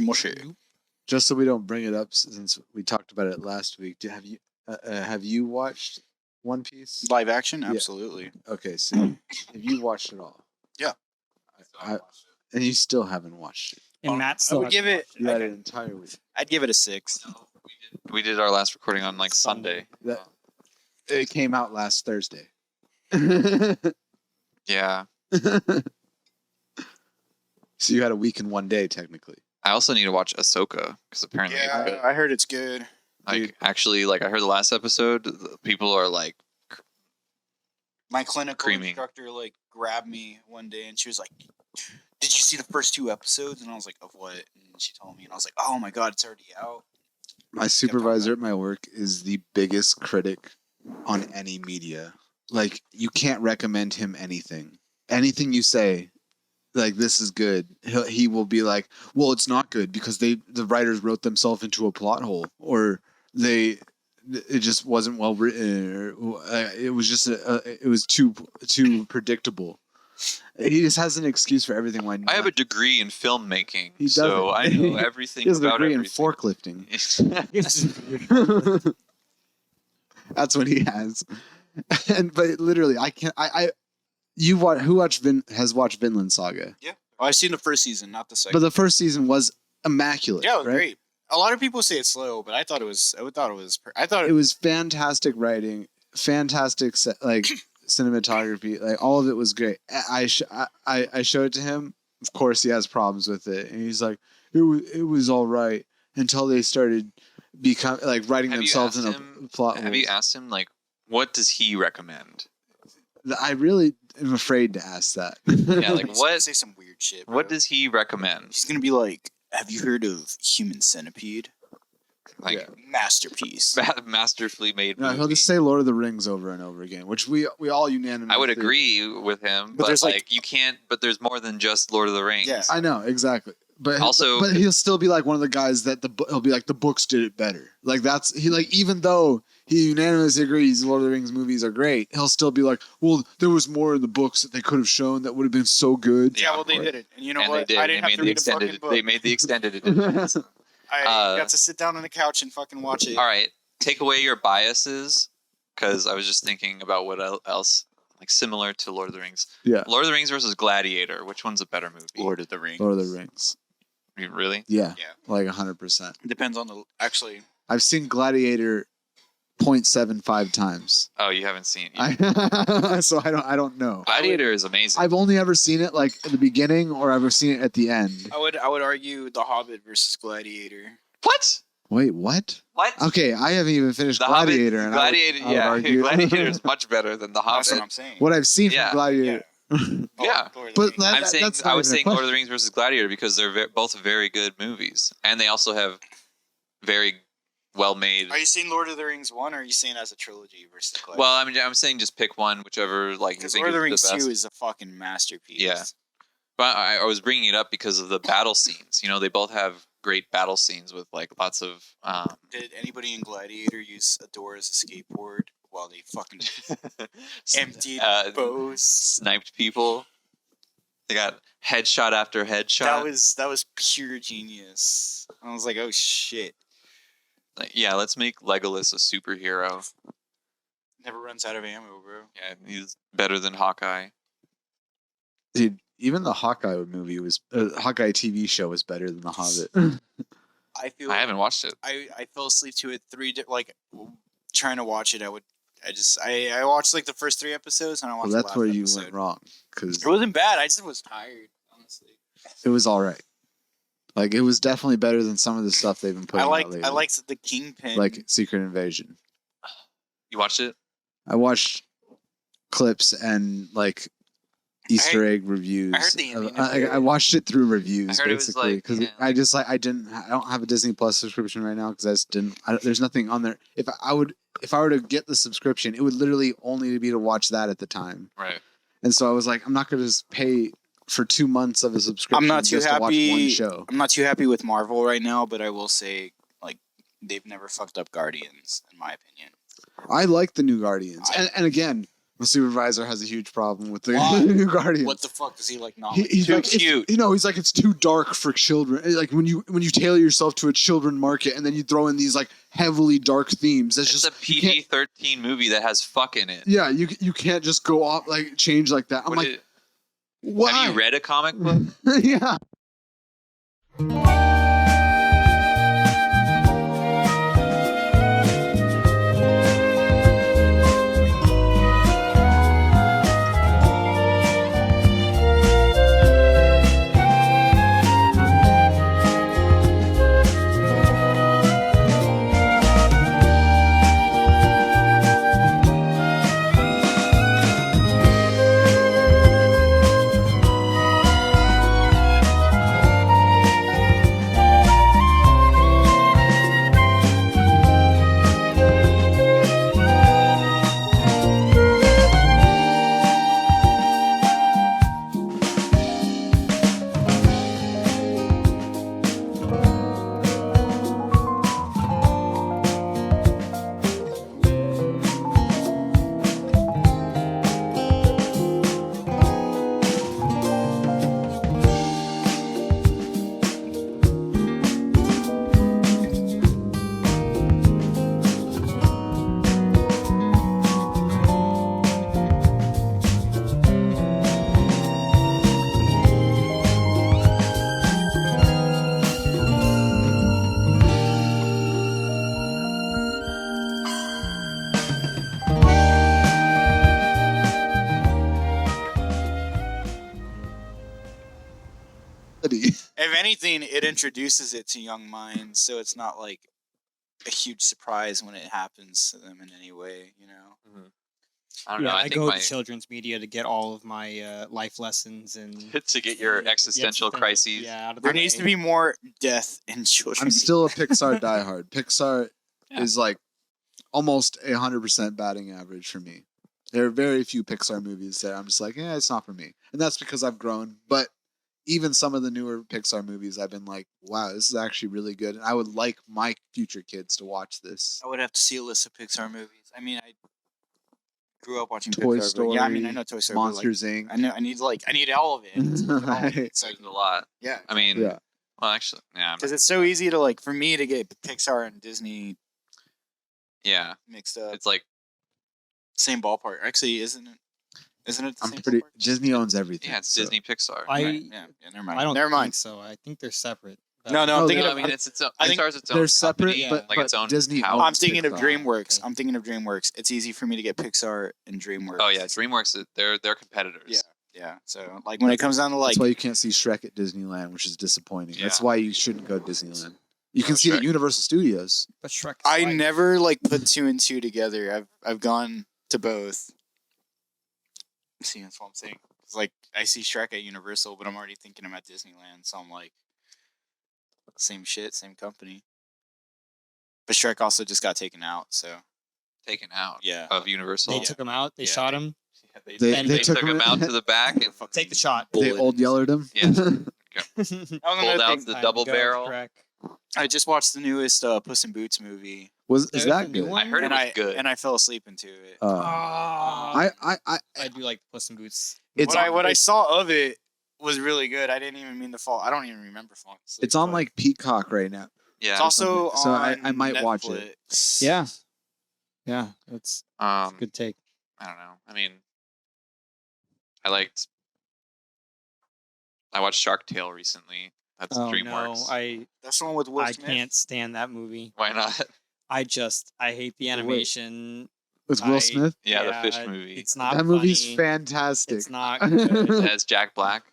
Mushy. Just so we don't bring it up, since we talked about it last week, have you watched One Piece? Live action? Absolutely. Yeah. Okay, so have you watched it all? Yeah. And you still haven't watched it. And Matt I still would give it. You had it entirely. I'd give it a 6. We did our last recording on like Sunday. It came out last Thursday. Yeah. So you had a week and 1 day, technically. I also need to watch Ahsoka because apparently it's good. I heard it's good. Like actually, like I heard the last episode, people are like, My clinical Screaming. instructor like grabbed me one day and she was like, "Did you see the first 2 episodes?" And I was like, "Of what?" And she told me, and I was like, "Oh my god, it's already out." My supervisor at my work is the biggest critic on any media. Like, you can't recommend him anything. Anything you say, like, this is good, he will be like, well, it's not good because the writers wrote themselves into a plot hole, or it just wasn't well written, or it was just it was too predictable. He just has an excuse for everything. Why I have a degree in filmmaking, He so I doesn't. know everything he has a about degree in everything. forklifting. That's what he has. But literally, I can't. Has watched Vinland Saga? Yeah. Oh, I've seen the first season, not the second. But the first season was immaculate. Yeah, it was right? great. A lot of people say it's slow, but I thought it was. It was fantastic writing, fantastic cinematography. Like, all of it was great. I showed it to him. Of course, he has problems with it, and he's like, "It was all right until they started writing themselves in a plot." Have you asked him like, what does he recommend? I really am afraid to ask that. Yeah, like He's gonna what? say some weird shit. Bro. What does he recommend? He's gonna be like, "Have you heard of Human Centipede? Like Yeah. Masterpiece." masterfully made. No, he'll movie. just say Lord of the Rings over and over again, which we all unanimously. I would agree with him, But but there's, like you can't. But there's more than just Lord of the Rings. Yeah. I know, exactly. But Also- but he'll still be like one of the guys that he'll be like, the books did it better. Like, even though he unanimously agrees Lord of the Rings movies are great, he'll still be like, well, there was more in the books that they could have shown that would have been so good. Yeah, well, they did it, and you know And what? they did. I didn't They have made to the read a fucking extended. book. They made the extended edition. I got to sit down on the couch and fucking watch it. All right, take away your biases, because I was just thinking about what else, like similar to Lord of the Rings. Yeah. Lord of the Rings versus Gladiator. Which one's a better movie? Lord of the Rings. Lord of the Rings. Really? Yeah. Yeah. Like 100%. Depends on the actually. I've seen Gladiator 0.75 times. Oh, you haven't seen it yet. So I don't know. Gladiator is amazing. I've only ever seen it like at the beginning, or I've seen it at the end. I would argue The Hobbit versus Gladiator. What? Wait, what? What? Okay, I haven't even finished The Gladiator. Hobbit, and Gladiator, I would yeah, argue. Gladiator is much better than The That's what Hobbit. I'm saying. What I've seen Yeah. from Gladiator. Yeah. Lord of the But Rings. that- I'm saying that's not I was even a saying Lord of question. the Rings versus Gladiator because they're both very good movies, and they also have very well made. Are you saying Lord of the Rings 1, or are you saying as a trilogy versus Gladiator? Well, I'm saying just pick one, whichever like you because think Lord of the is Rings the 2 best. is a fucking masterpiece. Yeah. But I was bringing it up because of the battle scenes. You know, they both have great battle scenes with like lots of. Did anybody in Gladiator use a door as a skateboard while they fucking emptied bows? sniped people. They got headshot after headshot. That was pure genius. I was like, oh shit. Like, yeah, let's make Legolas a superhero. Never runs out of ammo, bro. Yeah, he's better than Hawkeye. Dude, even the Hawkeye movie Hawkeye TV show was better than The Hobbit. I haven't watched it. I fell asleep to it trying to watch it. I watched like the first 3 episodes and I watched Well, the that's last where you episode. went wrong, because It wasn't bad. I just was tired, honestly. it was all right. Like, it was definitely better than some of the stuff they've been putting out lately. I liked the Kingpin. Like Secret Invasion. You watched it? I watched clips and like Easter egg reviews. I heard the ending of it. I watched it through reviews, I heard it was basically, like, because yeah. I just I don't have a Disney Plus subscription right now because I just didn't. There's nothing on there. If I were to get the subscription, it would literally only be to watch that at the time. Right. And so I was like, I'm not going to just pay for 2 months of a subscription. I'm not too just to watch happy. one show. I'm not too happy with Marvel right now, but I will say, like, they've never fucked up Guardians, in my opinion. I like the new Guardians, and again, My supervisor has a huge problem with the Why? new Guardians. What the fuck does he like? Not He's Too like, cute. He's like, it's too dark for children. Like when you tailor yourself to a children market and then you throw in these like heavily dark themes. That's It's just a PG-13 movie that has fuck in it. Yeah, you can't just go off like change like that. I'm like, why? Have you read a comic book? Yeah. If anything, it introduces it to young minds, so it's not like a huge surprise when it happens to them in any way, you know. I don't know. I think go my to children's media to get all of my life lessons and to get your existential crises. Yeah, out of the There needs to way. be more death in children. I'm still a Pixar diehard. Pixar Yeah. is like almost 100% batting average for me. There are very few Pixar movies that I'm just like, yeah, it's not for me. And that's because I've grown. But even some of the newer Pixar movies, I've been like, wow, this is actually really good. And I would like my future kids to watch this. I would have to see a list of Pixar movies. I mean, I grew up watching Toy Pixar. Story, But yeah, I mean, I know Toy Story. but, Monsters Inc. I know. I need all of it. Right. It's like, There's a lot. yeah, I mean, Yeah. well, actually, yeah, because it's so easy to like for me to get Pixar and Disney yeah. mixed up. It's like, Same ballpark. Actually, isn't it? Isn't it the I'm same pretty. ballpark? Disney owns everything. yeah, it's so- Disney Pixar. I Right, yeah, never mind. I don't never mind. think so. I think they're separate. No, No, I'm they- thinking No, of. I mean, it's its own. I think Pixar's its own They're separate, company, yeah. but, like but its own Disney. house. owns I'm thinking of Pixar. DreamWorks. Okay. I'm thinking of DreamWorks. It's easy for me to get Pixar and DreamWorks. Oh yeah, DreamWorks. They're competitors. Yeah. Yeah. So like when it comes down to like That's why you can't see Shrek at Disneyland, which is disappointing. That's Yeah. why you shouldn't go to Disneyland. You can Oh, see it at Shrek. Universal Studios. But Shrek. I never like put two and two together. I've gone to both. See, that's what I'm saying. It's like I see Shrek at Universal, but I'm already thinking I'm at Disneyland, so I'm like, same shit, same company. But Shrek also just got taken out, so Taken out yeah. of Universal. They took him out. They Yeah. shot him. They, They- And they they took took him him out to the back and Take the shot. They Bullet old in his- yellered him. Yeah. That was pulled another out thing. the Time double to go, barrel. Shrek. I just watched the newest Puss in Boots movie, Was is There's that a new good? one? I heard it and was good. I fell asleep into it. I I do like Puss in Boots. it's What I saw of it was really good. I didn't even mean to fall. I don't even remember falling asleep. it's on but like Peacock right now. yeah. It's also So on I might watch it. Netflix. Yeah. Yeah, that's a um, good take. I don't know. I mean, I watched Shark Tale recently. That's Oh no, DreamWorks. That's the one with Will I Smith. can't stand that movie. Why not? I hate the Wait. animation. With Will Smith. Yeah, the fish movie. It's not That movie's funny. fantastic. It's not good. It has Jack Black.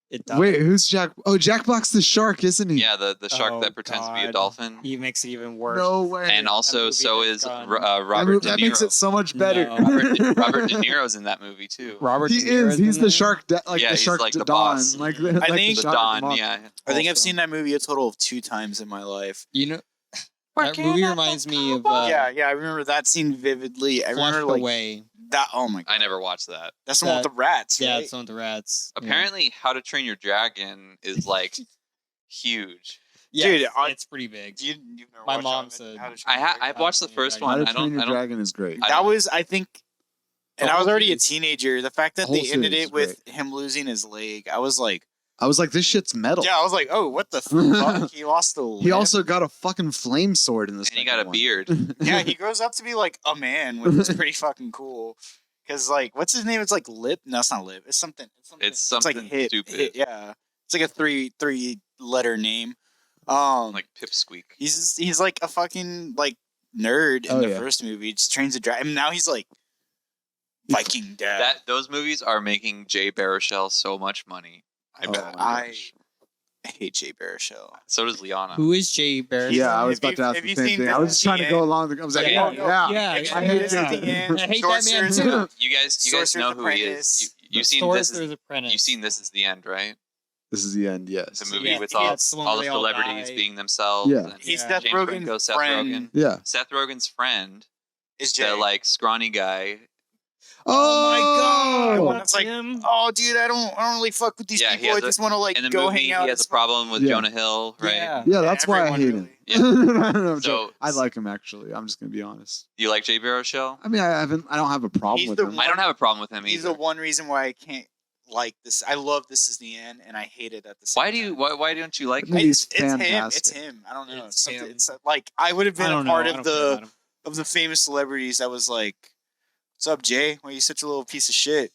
It does. Wait, who's Jack? Oh, Jack Black's the shark, isn't he? Yeah, the shark Oh, that pretends to be a God. dolphin. He makes it even worse. No way. And also, movie so that's is gone. Robert De that Niro. makes it so much better. No. Robert De Niro's in that movie too. Robert He De Niro's is. He's in the there? shark. Like Yeah, the he's shark like the Don. boss. Like I think- the The shark Don, mob. yeah. I think I've Also. seen that movie a total of 2 times in my life. You know, that movie reminds me of yeah, I remember that scene vividly. I Flushed remember like Away. that. Oh my god, I never watched that. that's the one with the rats. Yeah, right? it's one with the rats. Apparently, How to Train Your Dragon is like huge. yeah. Dude, it's pretty big. You've never My watched mom How to- said- How to Train Your I've Dragon? watched the first How How one. to I Train don't. Your I don't. Dragon is great. I That don't- was, I think, And I was already a teenager. The fact that Whole they ended series it is with him losing his leg, I was like, this shit's metal. yeah, I was like, oh, what the fuck? He lost the limb? He also got a fucking flame sword in this. And he got a beard. Yeah, he grows up to be like a man, which is pretty fucking cool. Because like, what's his name? It's like Lip. No, it's not Lip. It's something. It's something like Hit. stupid. Yeah, it's like a three letter name. Like Pipsqueak. He's like a fucking like nerd in the first movie. Just trains to drive. And now he's like Viking dad. Those movies are making Jay Baruchel so much money. I bet. I hate Jay Baruchel. So does Liana. Who is Jay Baruchel? Yeah, I was about to ask have the you same seen thing. I was just trying to go along. I was like, Yeah, yeah. I hate that man too. You guys Sorcerer's know who he Apprentice. is. You've seen Sorcerer's Apprentice. You've seen This Is the End, right? This is the end. Yes. The movie Yeah, with that's the one all where the they all celebrities die. being themselves. Yeah. and He's Yeah. Seth James Rogen's Franco, Seth friend. Rogen. Yeah. Seth Rogen's friend, Is Jay. the like scrawny guy. Oh And it's like, oh, dude, I don't really fuck with these Yeah, he people. I has just want to like In the go movie, hang out. he has a problem with Yeah. Jonah Hill, right? Yeah. Yeah, that's why I Everyone hate him. really. No, I'm So- joking. I like him actually. I'm just gonna be honest. You like Jay Baruchel? I mean, I don't have a problem He's with the him. I don't have a problem with him He's either. the one reason why I can't like this. I love This Is the End, and I hate it at the same Why time. why don't you like I mean, him? he's It's him. It's fantastic. him. I don't know. It's Something- him. It's like I would have I been a don't know. part I of don't care about him. the famous celebrities that was like, "What's up, Jay? Why are you such a little piece of shit?"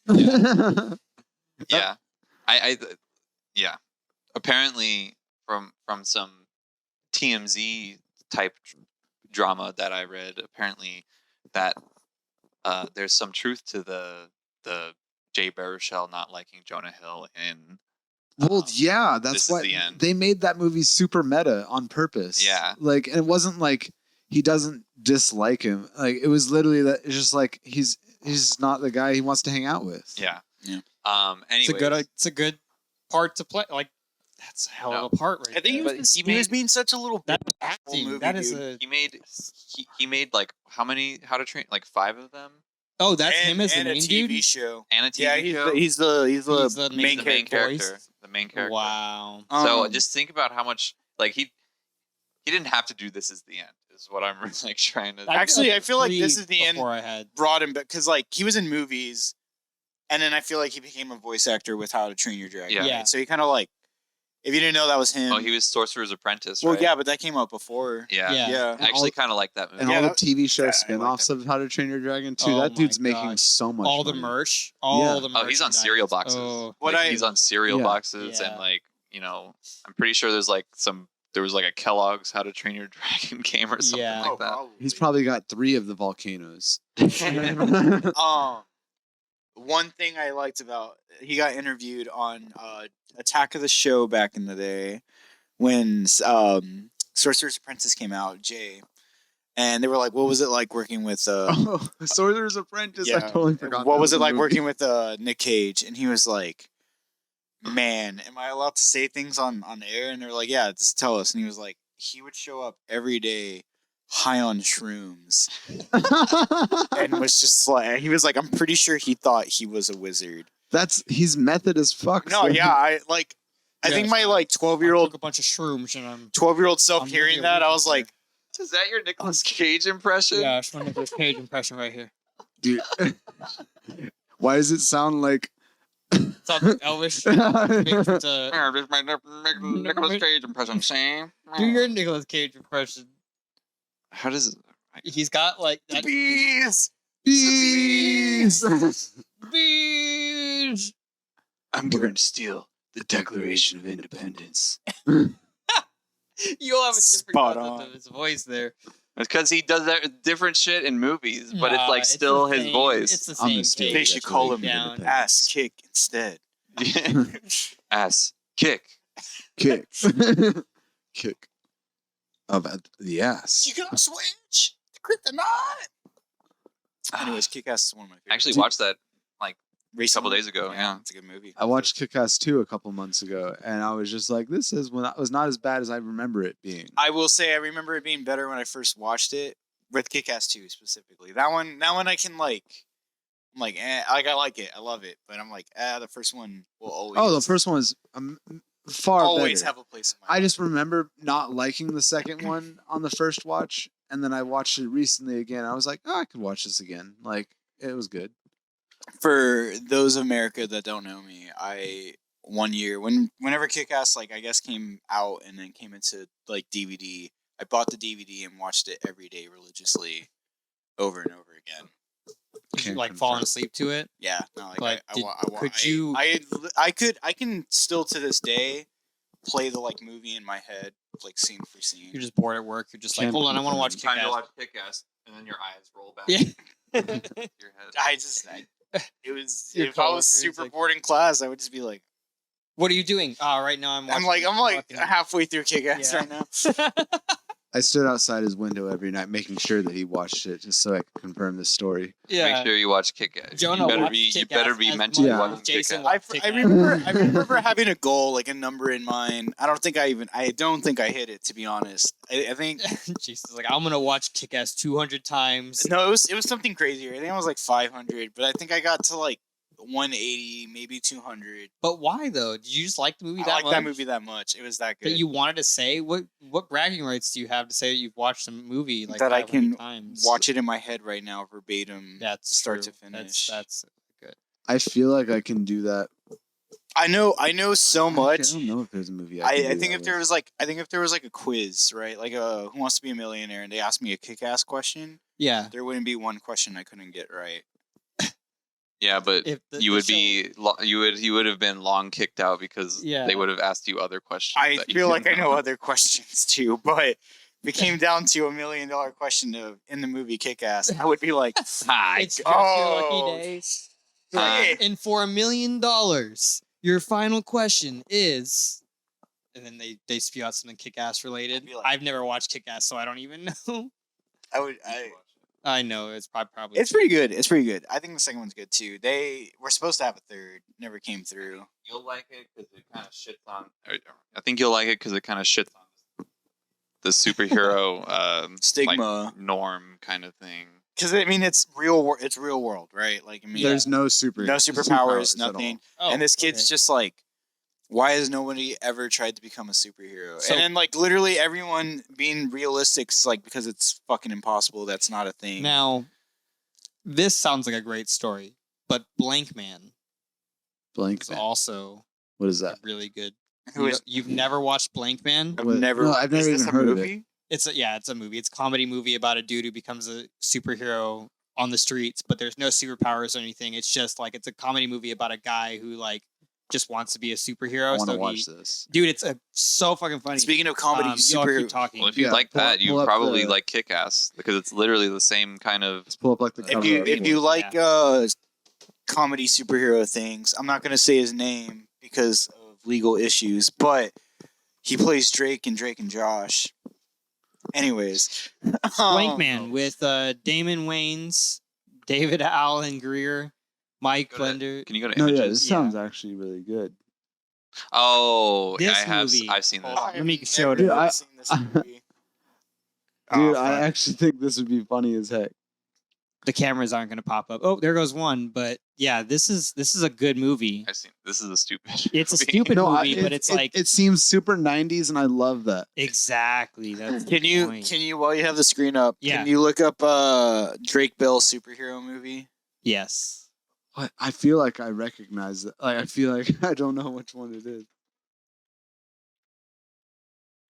Yeah, I yeah. Apparently, from some TMZ type drama that I read, apparently that there's some truth to the Jay Baruchel not liking Jonah Hill in. Well, yeah, This that's Is why the End. they made that movie super meta on purpose. Yeah. like and it wasn't like he doesn't dislike him. Like it was literally that. It's just like he's not the guy he wants to hang out with. Yeah. Yeah. Anyways, It's a good part to play. Like that's a hell of a part right I think there. he was, He he was made- being such a little That bitch acting. movie, That is dude. a. he made like how many How to Train, like 5 of them, Oh, that's him as the and a main TV dude. show. and a TV Yeah, show. he's the He's the main the main character. character. The main character. Wow. So Um, just think about how much like he didn't have to do This Is the End. Is what I'm like trying to. Actually, I feel like This Is the End Before I had. brought him back because like he was in movies, and then I feel like he became a voice actor with How to Train Your Dragon. Yeah. Yeah. right? So he kind of like, if you didn't know that was him. Oh, he was Sorcerer's Apprentice. well, right? yeah, but that came out before. Yeah. Yeah. Yeah. I actually kind of like that movie. And Yeah, all the that- TV show yeah, I like spin-offs that of How to Train Your Dragon too. Oh that dude's my making gosh. so much. All the money. merch. Yeah. All the merch. Oh, he's on cereal boxes. Oh, What Like, I- he's on cereal Yeah. boxes Yeah. and like I'm pretty sure there was like a Kellogg's How to Train Your Dragon game or something Yeah. like that. probably. He's probably got 3 of the volcanoes. One thing I liked about he got interviewed on Attack of the Show back in the day when Sorcerer's Apprentice came out, Jay, and they were like, "What was it like working with?" Oh, Sorcerer's Apprentice. I Yeah. totally forgot. What that was it a like movie. working with Nick Cage? And he was like, "Man, am I allowed to say things on air?" And they're like, "Yeah, just tell us." And he was like, he would show up every day high on shrooms and was just like, he was like, I'm pretty sure he thought he was a wizard. He's method as fuck. No, so- yeah, I think my like 12-year-old took a bunch of shrooms and I'm. 12-year-old self I'm hearing gonna be a that, I was wizard. like, Is that your Nicolas Cage impression? Yeah, it's my Nicolas Cage impression right here. dude. Why does it sound like? It's all Elvish. Mixed with, Yeah, this my Nicolas Cage impression. Same. do your Nicolas Cage impression. How does it? He's got like that. bees. Bees. Bees. I'm going to steal the Declaration of Independence. You'll have a different Spot concept on. of his voice there. It's because he does that different shit in movies, but it's Nah, like still the his same- voice. It's the I'm same. the steal They Cage. should call him down. ass kick instead. Ass kick. Kick. Kick. Of the ass. You gotta switch to kryptonite. Anyways, Kick Ass is one of my favorites. I actually watched that a Recently. couple days ago. Yeah. It's a good movie. I watched Kick-Ass 2 a couple months ago, and I was just like, this was not as bad as I remember it being. I will say I remember it being better when I first watched it with Kick Ass 2 specifically. That one I can like. I'm like, I like it, I love it, but I'm like, the first one will always. Oh, the first one was far always better. have a place in my. I heart. just remember not liking the second one on the first watch, and then I watched it recently again. I was like, oh, I could watch this again. Like, it was good. For those of America that don't know me, I one year whenever Kick-Ass like I guess came out and then came into like DVD, I bought the DVD and watched it every day religiously over and over again. Did you Can't like confirm. falling asleep to it? Yeah, no, like But I can still to this day play the like movie in my head, like scene for scene. You're just bored at work. You're just like, Can't hold on, I want to watch confirm. Kick-Ass. Kick-Ass, and then your eyes roll back. Yeah. Your head. It was Your if I coworkers, was super like- bored in class, I would just be like, What are you doing? Right now I'm watching. I'm like fucking- halfway through Kick-Ass Yeah. right now. I stood outside his window every night, making sure that he watched it, just so I could confirm the story. yeah. Make sure you watch Kick-Ass. Jonah you better watched be. You Kick-Ass better be as mentally much watching as Jason Kick-Ass. watched- I remember having a goal, like a number in mind. I don't think I hit it, to be honest. I think Jesus, like I'm gonna watch Kick-Ass 200 times. no, it was something crazier. I think it was like 500, but I think I got to like 180, maybe 200. But why though? Did you just like the movie I that like much? that movie that much. It was that good. That you wanted to say? What bragging rights do you have to say that you've watched a movie like That I 500 can times? watch it in my head right now, verbatim, That's start true. to finish. That's good. I feel like I can do that. I know so much. I don't know if there's a movie. I, can I do think that if there with. was like a quiz, right? Like a Who Wants to Be a Millionaire, and they asked me a Kick-Ass question, Yeah. there wouldn't be one question I couldn't get right. Yeah, but If the, you the would show- be you would have been long kicked out because Yeah. they would have asked you other questions. I that you feel like I didn't know other questions too, but if it came down to $1 million question in the movie Kick-Ass, I would be like, Hi. It's just Oh. your lucky day. Hey. And for $1 million, your final question is, and then they spew out something Kick-Ass related. I'd be like- I've never watched Kick-Ass, so I don't even know. I know it's probably. It's pretty good. It's pretty good. I think the second one's good too. They were supposed to have a third, never came through. You'll like it because it kind of shits on. I think you'll like it because it kind of shits on the superhero Stigma, like, norm kind of thing. because I mean it's real. It's real world, right? Like I mean, There's no superpowers, superpowers, nothing. Oh, And this kid's okay. just like, why has nobody ever tried to become a superhero? So- and then like literally everyone being realistic, like because it's fucking impossible. That's not a thing. Now, this sounds like a great story, but Blank Man Blank. is Man. also What is that? really good. Who is? You've never watched Blank Man? I've What? never. No, I've never is this even a heard of it. movie? It's a movie. It's a comedy movie about a dude who becomes a superhero on the streets, but there's no superpowers or anything. It's just like it's a comedy movie about a guy who like just wants to be a superhero. I want to so watch this. Dude, it's so fucking funny. Speaking of comedy, y'all keep superhero. talking. Well, if you Yeah, like pull- that, you pull up probably the- like Kick-Ass because it's literally the same kind of. Let's pull up like the If cover. you art if for you it. like comedy superhero things, I'm not gonna say his name because of legal issues, but he plays Drake in Drake and Josh. Anyways, Blank um, Man with Damon Wayans, David Allen Greer, Mike Go to- Blender. Can you go to No, images? yeah, this Yeah. sounds actually really good. Oh, yeah, This I have. movie- I've seen Hold this. on. Let me I've show it. never Dude, I- seen this movie. Dude, Oh, I fuck. actually think this would be funny as heck. The cameras aren't going to pop up. Oh, there goes one. But yeah, this is a good movie. I've seen. This is a stupid. It's a movie. stupid No, movie, but it's like it seems super 90s, and I love that. exactly. That's Can the you point. while you have the screen up, Yeah. can you look up Drake Bell superhero movie? Yes. But I feel like I recognize it. Like I feel like I don't know which one it is.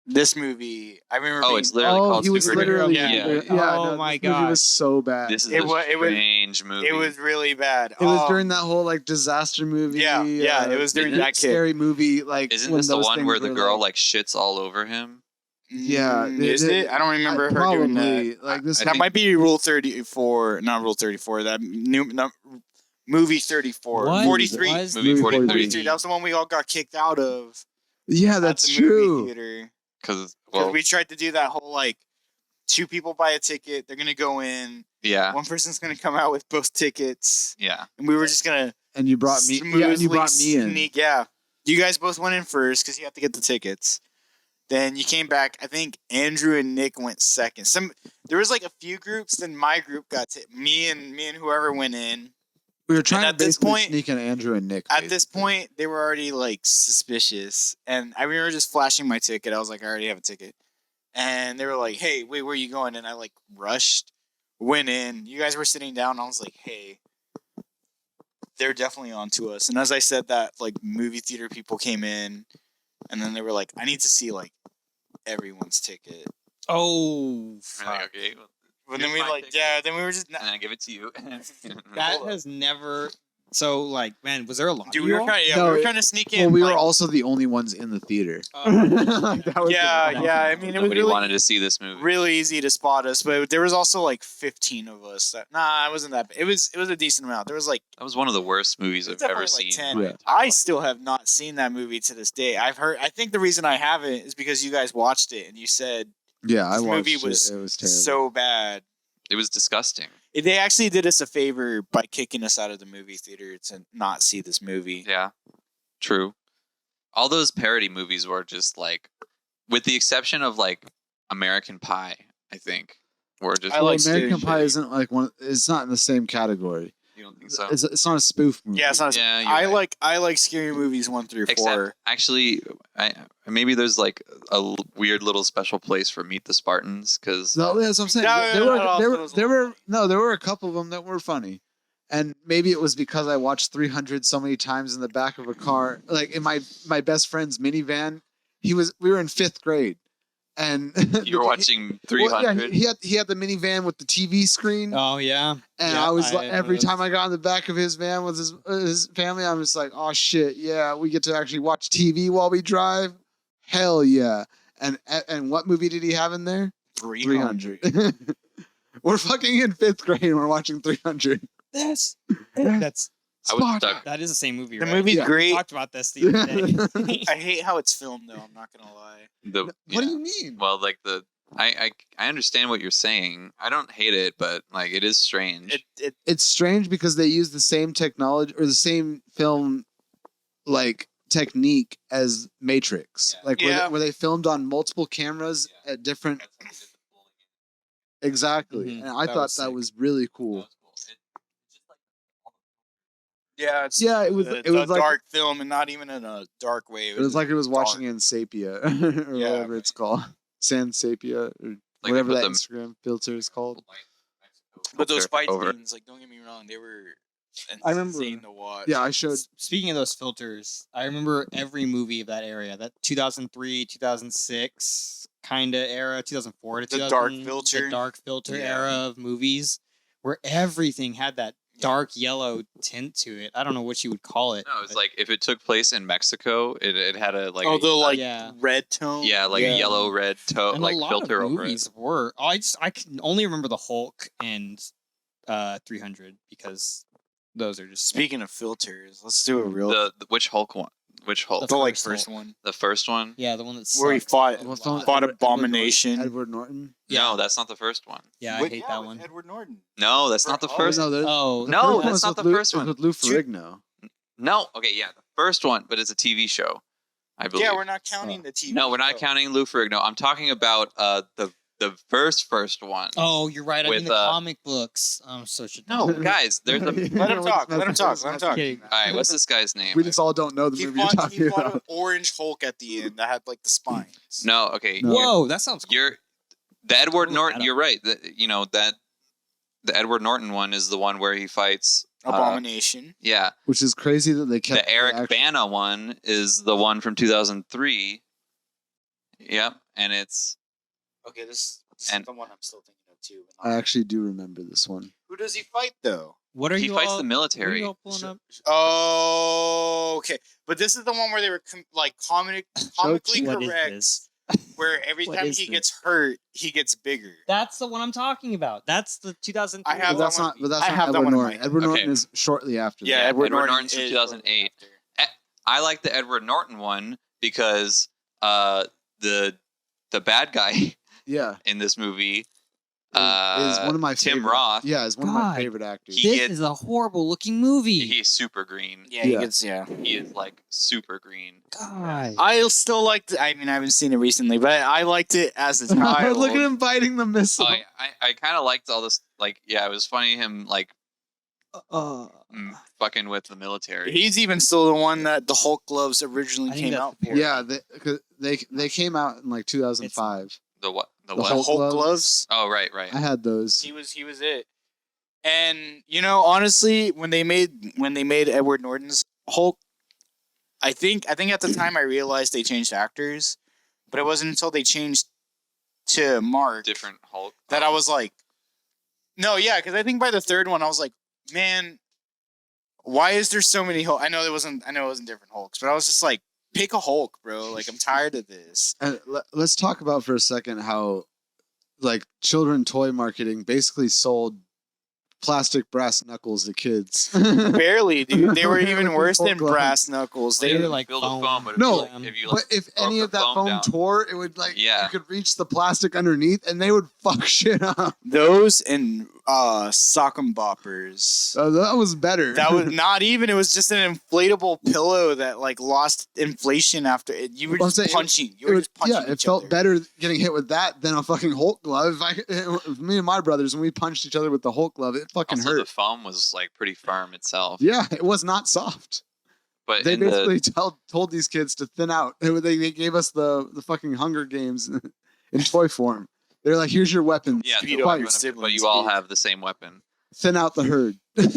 This movie, I remember. Oh, being, it's literally called he was Superhero. literally Yeah. yeah. Oh my this movie gosh. was so bad. This is It a wa- it was- strange movie. it was really bad. It was during that whole like disaster movie. Yeah, it was during Isn't that kid. scary movie. Like, Isn't when this the those one things where the were, girl like shits all over him? Yeah, Is it? I don't remember her doing that. Like this. I That think- might be Rule 34, not Rule 34. That new movie 34, What 43. was Movie the 43. 43. That was the one we all got kicked out of. Yeah, at that's the true. Movie theater. Because Because well, we tried to do that whole like, two people buy a ticket, they're gonna go in, yeah, one person's gonna come out with both tickets, yeah. and we were just gonna And you brought me. Yeah, and you brought me in. sneak. Yeah, you guys both went in first because you have to get the tickets. Then you came back. I think Andrew and Nick went second. There was like a few groups. Then my group got me and whoever went in. We were trying at to this basically point- sneak in Andrew and Nick. At this basically. point, they were already like suspicious, and I remember just flashing my ticket. I was like, I already have a ticket, and they were like, "Hey, wait, where are you going?" And I like rushed, went in. You guys were sitting down. And I was like, "Hey, they're definitely onto us. And as I said that, like movie theater people came in, and then they were like, "I need to see like everyone's ticket." Oh, I'm like, fuck. okay, well, But then here's we my like, ticket. yeah. Then we were just, and then I give it to you. That Hold has never. So, like, man, was there a lot dude. of We you were all? trying, No, we were it- trying to sneak in. Well, we were like, also the only ones in the theater. Oh. That was yeah, the- yeah. I mean, it was Nobody really, wanted to see this movie. really easy to spot us, but there was also like 15 of us. Nah, it wasn't that. It was a decent amount. There was like That was one of the worst movies I've ever definitely like seen. 10. in my Yeah. entire I life. still have not seen that movie to this day. I think the reason I haven't is because you guys watched it and you said Yeah, I this watched movie was it. It was terrible. so bad. It was disgusting. They actually did us a favor by kicking us out of the movie theater to not see this movie. Yeah, true. All those parody movies were just like, with the exception of like American Pie, I think, were just. I Well, like American Stay Pie Shitty. isn't like one. It's not in the same category. You don't think so? It's not a spoof movie. Yeah, it's not. Yeah, you're I right. like scary movies 1 through 4. Except, actually, maybe there's like a weird little special place for Meet the Spartans because No, that's what I'm saying. No, there no, were no, there no, were those there ones. were no there were a couple of them that were funny, and maybe it was because I watched 300 so many times in the back of a car, like in my best friend's minivan. We were in 5th grade, and you were watching 300. he had the minivan with the TV screen. Oh, yeah. And Yeah, I was like, I every was- time I got in the back of his van with his family, I'm just like, oh shit, yeah, we get to actually watch TV while we drive. Hell yeah! And what movie did he have in there? 300. We're fucking in 5th grade and we're watching 300. That's I was stuck. that is the same movie. The right? movie's Yeah. We great. talked about this the other day. I hate how it's filmed though. I'm not gonna lie. What Yeah. do you mean? Well, like I understand what you're saying. I don't hate it, but like it is strange. It's strange because they use the same technology or the same film like technique as Matrix. Yeah. Like Yeah. where they filmed on multiple cameras at different exactly. Mhm. And I That thought was that sick. was really cool. Yeah, it's Yeah, it was a like dark film and not even in a dark way. it was like it was watching dark. in sepia or Yeah. whatever it's called. San sepia or Like whatever they put that them- Instagram filter is called. But those fight over. scenes, like, don't get me wrong, they were I remember- insane to watch. Yeah, I showed Speaking of those filters, I remember every movie of that area, that 2003, 2006 kind of era, 2004 to The 2000, dark filter. the dark filter Yeah. era of movies, where everything had that Yeah. dark yellow tint to it. I don't know what you would call it. No, it's but- like if it took place in Mexico, it had a like oh, a, the like Yeah. red tone. yeah, like a yellow red and like a lot filter of over it. movies were. I can only remember the Hulk and 300 because those are just Speaking of filters, let's do a real The which Hulk one? Which Hulk? the like first first Hulk. one The first one? yeah, the one that's where he fought Well, fought Abomination. Edward Norton. No, that's not the first one. Yeah, I With- hate yeah, that with one. Edward Norton. No, that's not the Oh, first. No, Oh, No, first that's one was not with the Lou- first one. With Lou Ferrigno. No, okay, yeah, the first one, but it's a TV show, I believe. Yeah, we're not counting the TV. No, we're not show. counting Lou Ferrigno. I'm talking about the first one. Oh, you're right. I mean With, the comic books. I'm such a No, guys, there's a. Let him talk. Let him talk. Let him talk. Kidding. All right, what's this guy's name? We just all don't know the He movie you're fought, talking he fought about. an orange Hulk at the end that had like the spines. No, okay. No. Whoa, that sounds cool. You're the Edward Look Norton. that up. You're right. That the Edward Norton one is the one where he fights. Abomination. Yeah, Which is crazy that they kept the Eric actual- Bana one is the one from 2003. Yep, and it's Okay, this And- is the one I'm still thinking of too. I actually do remember this one. Who does he fight though? What are he you fights all, the what are military. you all pulling up? Oh, okay. But this is the one where they were comically What is correct. this? Where every What time is he this? gets hurt, he gets bigger. That's the one I'm talking about. That's the 2003. I have But that's that one- not. But that's I not have that Edward one in my Norton. head. Edward Okay. Norton is shortly after. Yeah, that. Edward, Edward Norton Norton's from is 2008. after. I like the Edward Norton one because the bad guy Yeah. in this movie Is one of my Tim favorite, Roth. Yeah, is one of God. my favorite actors. He This gets- is a horrible looking movie. He's super green. Yeah, he Yeah. gets He is like super green. God. I still liked it. I mean, I haven't seen it recently, but I liked it as a child. Look at him biting the missile. Oh, I kind of liked all this. Like, yeah, it was funny him like fucking with the military. He's even still the one that the Hulk gloves originally I think came that's out the for. Yeah, they came out in like 2005. The what? The The what? Hulk Hulk gloves. gloves. Oh, right. I had those. He was it. And honestly, when they made Edward Norton's Hulk, I think at the time I realized they changed actors, but it wasn't until they changed to Mark Different Hulk. that I was like, no, yeah, because I think by the third one I was like, man, why is there so many Hulk? I know it wasn't different Hulks, but I was just like, pick a Hulk, bro. Like, I'm tired of this. And let's talk about for a second how, like, children toy marketing basically sold plastic brass knuckles to kids. Barely, dude. They were With even the worse than Hulk brass knuckles. They They were like build foam. a foam, but No, if you but like, if any broke of the that foam down. tore, it would like Yeah. you could reach the plastic underneath, and they would fuck shit up. those and sock'em boppers. That was better. That was not even. It was just an inflatable pillow that like lost inflation after it. You were Well, I'm just saying punching. You It were was- just punching. yeah, it each felt other. better getting hit with that than a fucking Hulk glove. Me and my brothers, when we punched each other with the Hulk glove, it fucking Also, hurt. the foam was like pretty firm itself. Yeah, it was not soft. But They in basically told these kids to thin out. They gave us the fucking Hunger Games in toy form. They're like, here's your weapon. yeah, Speed the up weapon your of- but siblings, you all speed. have the same weapon. Thin out the herd. In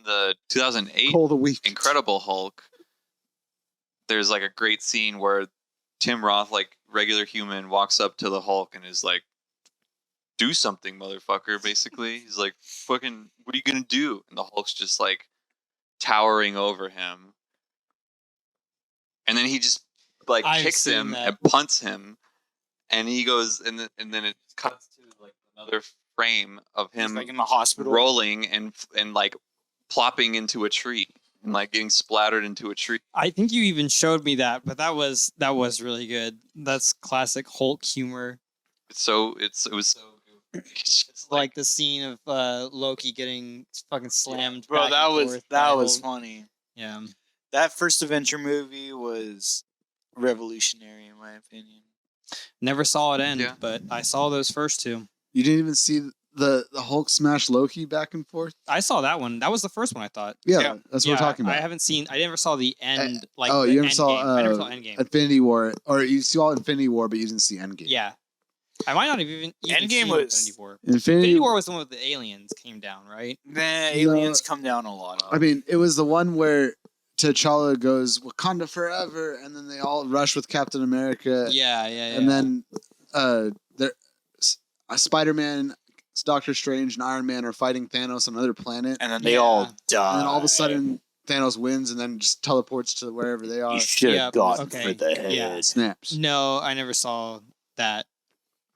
the 2008 Call the weak. Incredible Hulk, there's like a great scene where Tim Roth, like regular human, walks up to the Hulk and is like, "Do something, motherfucker!" Basically, he's like, "Fucking, what are you gonna do?" And the Hulk's just like towering over him, and then he just like I've kicks seen him that. and punts him, and he goes, and then it cuts to like another frame of He's, him like in the hospital. rolling and like plopping into a tree and like getting splattered into a tree. I think you even showed me that, but that was really good. That's classic Hulk humor. It was so good. It's like the scene of Loki getting fucking slammed. Bro, back that and was forth by Hulk. funny. Yeah. That first Adventure movie was revolutionary in my opinion. Never saw it end, Yeah. but I saw those first two. You didn't even see the Hulk smash Loki back and forth? I saw that one. That was the first one I thought. Yeah, Yeah. that's what we're talking about. I haven't seen. I never saw the end. Like oh, the you never end saw game. I never saw Endgame. Infinity War, or you saw Infinity War, but you didn't see Endgame. Yeah, I might not have even Endgame seen was- Infinity War. Infinity Infinity War was the one with the aliens came down, right? Nah, aliens come down a lot. I mean, it was the one where T'Challa goes Wakanda forever, and then they all rush with Captain America. Yeah. And then Spider-Man, Doctor Strange, and Iron Man are fighting Thanos on another planet. and then they Yeah. all And die. then all of a sudden, Thanos wins and then just teleports to wherever they are. you should have Yeah, gone okay, for the head. yeah. Snaps. No, I never saw that.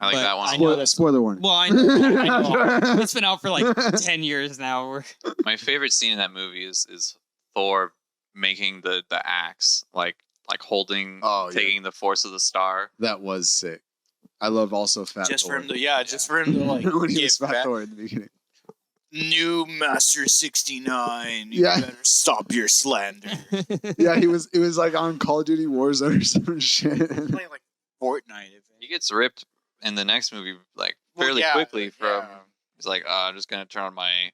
I like But that one. I a know lot. Spoiler, that's- spoiler warning. Well, I know. It's been out for like 10 years now. My favorite scene in that movie is Thor making the axe, like holding, Oh, yeah. taking the force of the star. That was sick. I love also Fat Just for Thor. him to, just for him to like when he get was Fat back. Thor in the beginning. New Master 69. You Yeah. better stop your slander. Yeah, it was like on Call of Duty Warzone or some shit. Playing like Fortnite. If He gets ripped in the next movie like Well, fairly yeah, quickly from. yeah. He's like, I'm just gonna turn on my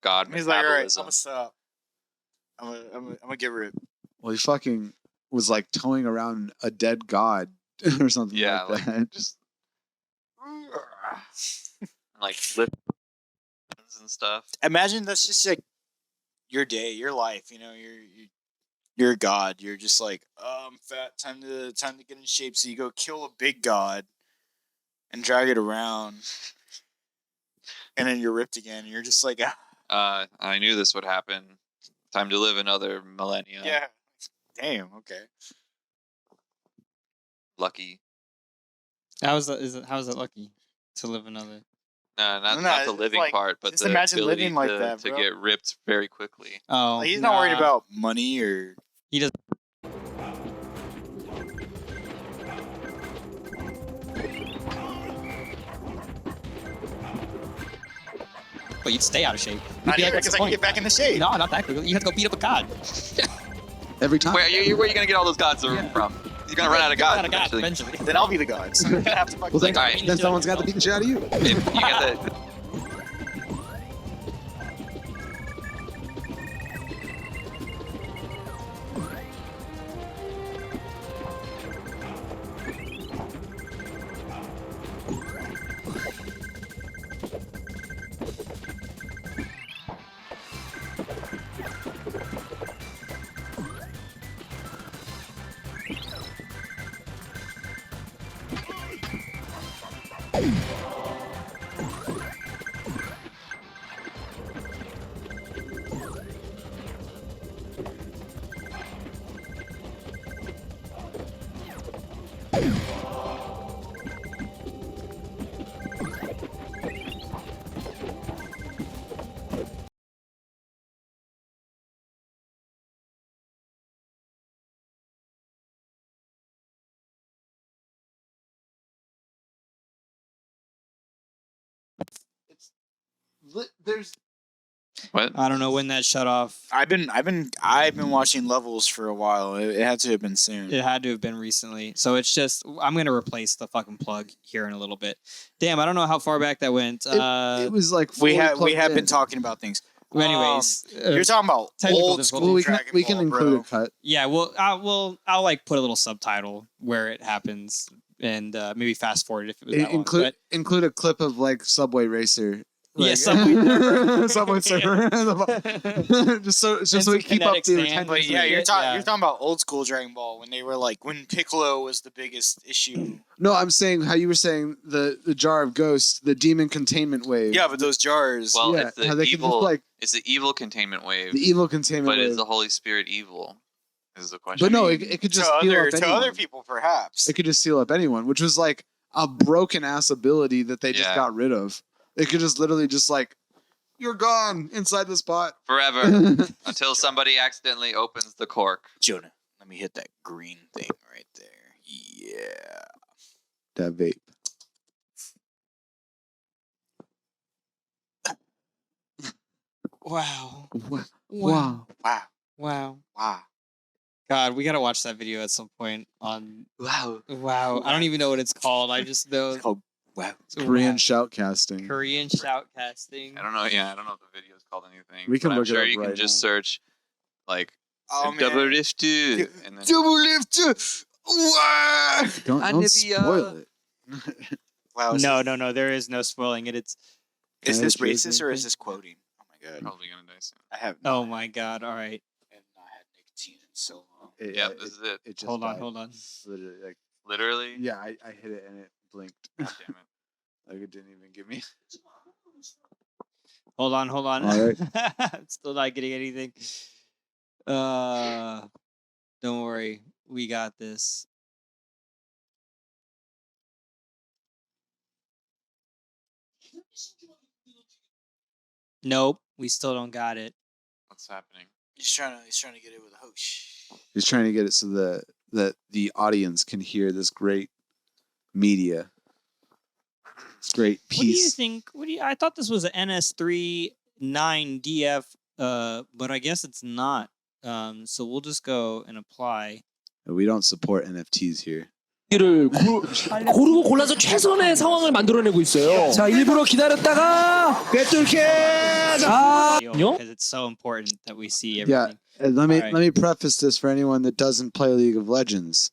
god He's like, all right, I'm metabolism. gonna stop. I'm gonna get rid. Well, he fucking was like towing around a dead god or something Yeah, like that. just like lift and stuff. Imagine that's just like your day, your life. You know, you're a god. You're just like, oh, I'm fat. Time to get in shape. So you go kill a big god and drag it around, and then you're ripped again. And you're just like, I knew this would happen. Time to live another millennia. yeah. Damn. Okay. Lucky. How's that lucky to live another? No, not it's the living like- part, but just the imagine ability living like to, that, to bro. get ripped very quickly. Oh, Like, he's not worried nah. about money or. He doesn't. But you'd stay out of shape. You'd Not be here like, because I can get back in the shape. No, not that quickly. You have to go beat up a god. Every time. Where are you gonna get all those gods from? You're gonna run out of gods Run out of gods eventually. eventually. Then I'll be the god. So I'm gonna have to fucking. Well, then, All right. then someone's got to beat the shit out of you. If you get the There's What? I don't know when that shut off. I've been watching levels for a while. It had to have been soon. It had to have been recently. So it's just I'm gonna replace the fucking plug here in a little bit. Damn, I don't know how far back that went. it was like We fully have plugged been in. talking about things. anyways, You're talking about technical old difficulties. school Well, we Dragon can Ball, include bro. a cut. yeah, well, I'll like put a little subtitle where it happens and maybe fast forward if it was that long. But Include a clip of like Subway Racer. Yeah, Like, Subway Subway Surfer. just so some we keep up kinetic the sand. attention. But yeah, you're Yeah. talking about old school Dragon Ball when they were like when Piccolo was the biggest issue. No, I'm saying how you were saying the jar of ghosts, the demon containment wave. Yeah, but those jars. Well, yeah, it's the how they could just evil. like It's the evil containment wave. the evil containment But wave. is the Holy Spirit evil? Is the question. But no, it could just seal up to anyone. other people, perhaps. It could just seal up anyone, which was like a broken ass ability that they just Yeah. got rid of. It could just literally just like, you're gone inside the spot. Forever until somebody accidentally opens the cork. Jonah, let me hit that green thing right there. Yeah. That vape. wow, Wow. Wow. wow, Wow. God, we gotta watch that video at some point on. Wow. Wow, I don't even know what it's called. I just know It's called Wow. Korean Wow. shoutcasting. Korean shoutcasting. I don't know. Yeah, I don't know if the video is called anything. We can but look I'm it sure up you can right just now. search like Oh, double man. lift two, and then Double lift. Wow. Don't Anivia. spoil it. Wow. Is No. There is no spoiling it. It's. Is this Can I racist or choose is this quoting? Oh my god. probably gonna die soon. I have. Oh my God! All right, I have not had nicotine in so long. Yep, this is it. It just hold on, died. hold on. Literally, like, Literally. yeah, I hit it and it blinked. God damn it. Like it didn't even give me. Hold on. All right. Still not getting anything. Don't worry, we got this. Nope, we still don't got it. What's happening? He's trying to get it with a hoosh. He's trying to get it so that the audience can hear this great media. This great What do you piece. think? I thought this was an NS3 9DF, but I guess it's not. So we'll just go and apply. We don't support NFTs here. 를 고르고 골라서 최선의 상황을 만들어내고 있어요. 자, 일부러 기다렸다가 꿰뚫게. 아, Because it's so important that we see Yeah, everything. and let me All right. let me preface this for anyone that doesn't play League of Legends.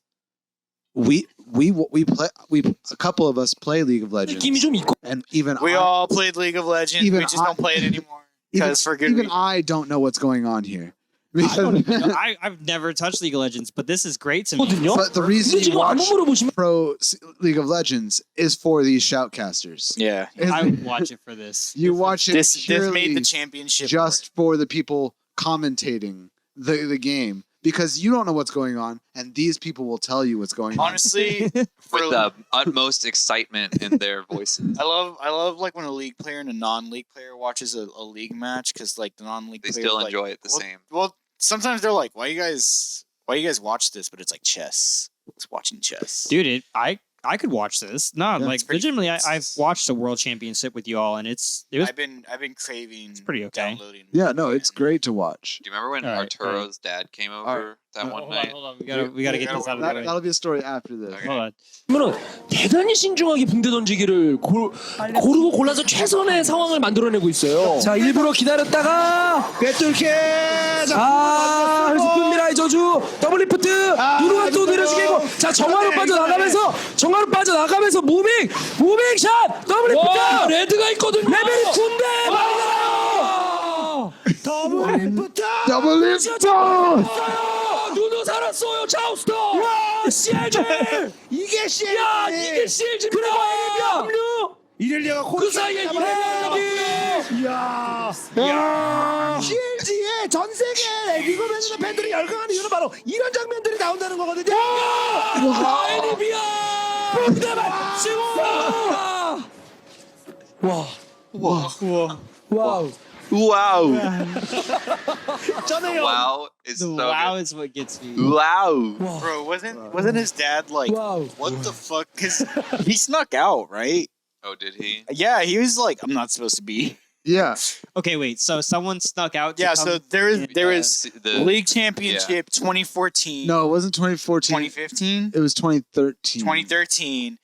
We play a couple of us play League of Legends, 느낌이 좀 있고. and even We I, all played League of Legends. Even We just I- don't play it anymore even, because for good even reason. I don't know what's going on here. I don't even know. I've never touched League of Legends, but this is great to me. 거든요. But the reason 근데 you 지금 watch 한번 물어보시면 pro League of Legends is for these shoutcasters. Yeah. I would watch it for this. You watch it This purely made the championship just for the people commentating the game because you don't know what's going on, and these people will tell you what's going on. Honestly, for, With the utmost excitement in their voices. I love like when a league player and a non-league player watches a league match because like the non-league They players still like, enjoy it the well, same. Well, sometimes they're like, why you guys watch this? But it's like chess. It's watching chess. Dude, I could watch this. No, Yeah, like it's pretty- legitimately, I've watched a world championship with you all, and it was I've been craving. pretty okay. Downloading. Yeah, no, it's great to watch. Do you remember when All right, Arturo's dad came over that one night? Hold on. We gotta get this out of the way. That'll be a story after this. Okay. Hold on. 그러면은 대단히 신중하게 붕대 던지기를 고르고 골라서 최선의 상황을 만들어내고 있어요. 자, 일부러 기다렸다가 꿰뚫게. 아, 스푼미라의 저주 더블 리프트 누르가 또 내려주고 자, 정화로 빠져나가면서 무빙 샷 더블 리프트 레드가 있거든요. 레벨이 9인데 더블 리프트 더블 리프트! 누누 살아 알았어요. 자우스터. CLG. 이게 CLG. 야, 이게 CLG입니다. 합류. 이렐리아가 그 사이에 이렐리아. 야. CLG의 전 세계 리그맨의 팬들이 열광하는 이유는 바로 이런 장면들이 나온다는 거거든요. 에리비아. 부대만 치고. 와우. Wow. 저는요. Wow is The so wow good. is what gets me. Wow. Bro, wasn't his dad like, Wow. what the fuck? Because he snuck out, right? Oh, did he? Yeah, he was like, I'm not supposed to be. Yeah. Okay, wait. So someone snuck out. To Yeah, come- so there was The League Championship 2014. No, it wasn't 2014. 2015. It was 2013. 2013.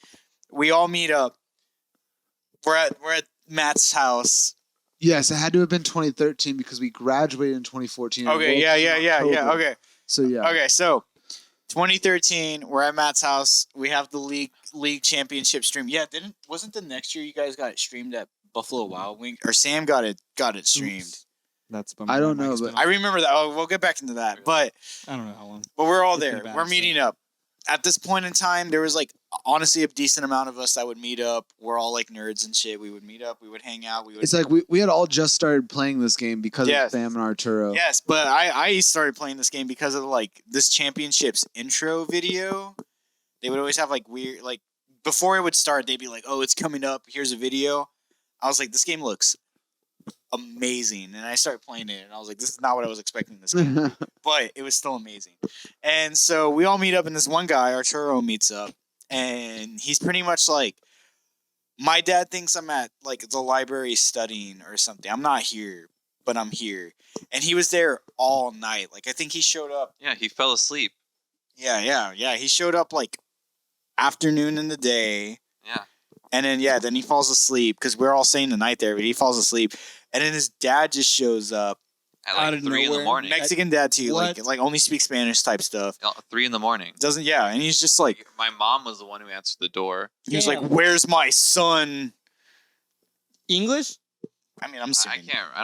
We all meet up. We're at Matt's house. Yes, it had to have been 2013 because we graduated in 2014. Okay, yeah. Okay. So yeah. Okay, so 2013, we're at Matt's house. We have the league championship stream. Yeah, wasn't the next year you guys got it streamed at Buffalo Wild Wings, or Sam got it streamed? That's. I don't know, but I remember that. Oh, we'll get back into that. But I don't know how long. we're all It's been there. bad, We're so- meeting up. At this point in time, there was like honestly a decent amount of us that would meet up. We're all like nerds and shit. We would meet up. We would hang out. We would. it's like we had all just started playing this game because Yes. of Sam and Arturo. Yes, but I started playing this game because of like this championships intro video. They would always have like weird like before it would start, they'd be like, "Oh, it's coming up. Here's a video." I was like, "This game looks amazing," and I started playing it, and I was like, "This is not what I was expecting this game," but it was still amazing. And so we all meet up, and this one guy, Arturo, meets up, and he's pretty much like, "My dad thinks I'm at like the library studying or something. I'm not here, but I'm here." And he was there all night. Like I think he showed up. Yeah, he fell asleep. Yeah. He showed up like afternoon in the day. Yeah. And then he falls asleep because we're all staying the night there, but he falls asleep. And then his dad just shows up. At Out like of 3 in the nowhere. morning. Mexican dad too, What? like only speaks Spanish type stuff. 3 in the morning. Doesn't and he's just like My mom was the one who answered the door. he was like, Damn. "Where's my son?" English? I mean, I'm I assuming. can't. I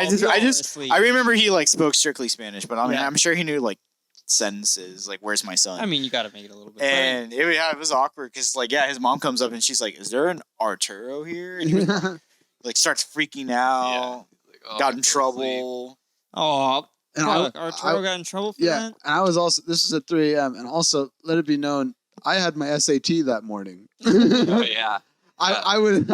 don't. I just I remember he like spoke strictly Spanish, but I mean Yeah. I'm sure he knew like sentences like "Where's my son?" I mean, you got to make it a little bit. and it was awkward because like his mom comes up and she's like, "Is there an Arturo here?" And he was, like starts freaking out, Like, oh, got I in fell asleep. trouble. Oh, And fuck. Arturo got in trouble for yeah, that? and I was also this was at 3 a.m. and also let it be known I had my SAT that morning. Oh, yeah. I would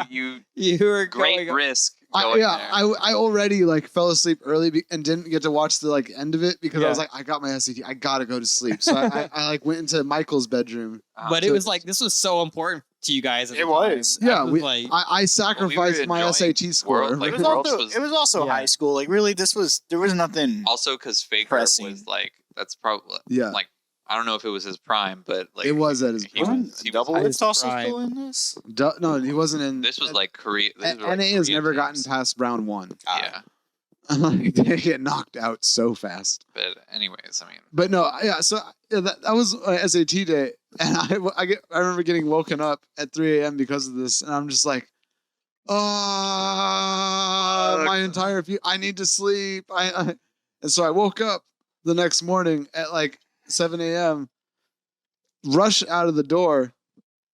You You were great going risk going there. I already like fell asleep early and didn't get to watch the like end of it because I was like I got my SAT, I gotta go to sleep. So I like went into Michael's bedroom. But it was like, this was so important to you guys. At It the time. was. Yeah, I was like, I sacrificed my enjoying SAT score. World, like, It was Worlds also it was also Yeah. high school. Like really, there was nothing. also because Faker Pressing. was like, that's probably Yeah. like, I don't know if it was his prime, but like It was at his he prime. was- he was Double high. Lift also prime. still in this. No, he wasn't in. This was like Korea. This NA were, like, has Korean never gotten teams. past round 1. Yeah, Like they get knocked out so fast. but anyways, I mean, But no, yeah. So yeah, that was my SAT day, and I remember getting woken up at 3 a.m. because of this, and I'm just like, my entire I need to sleep. And so I woke up the next morning at like 7 a.m. Rush out of the door,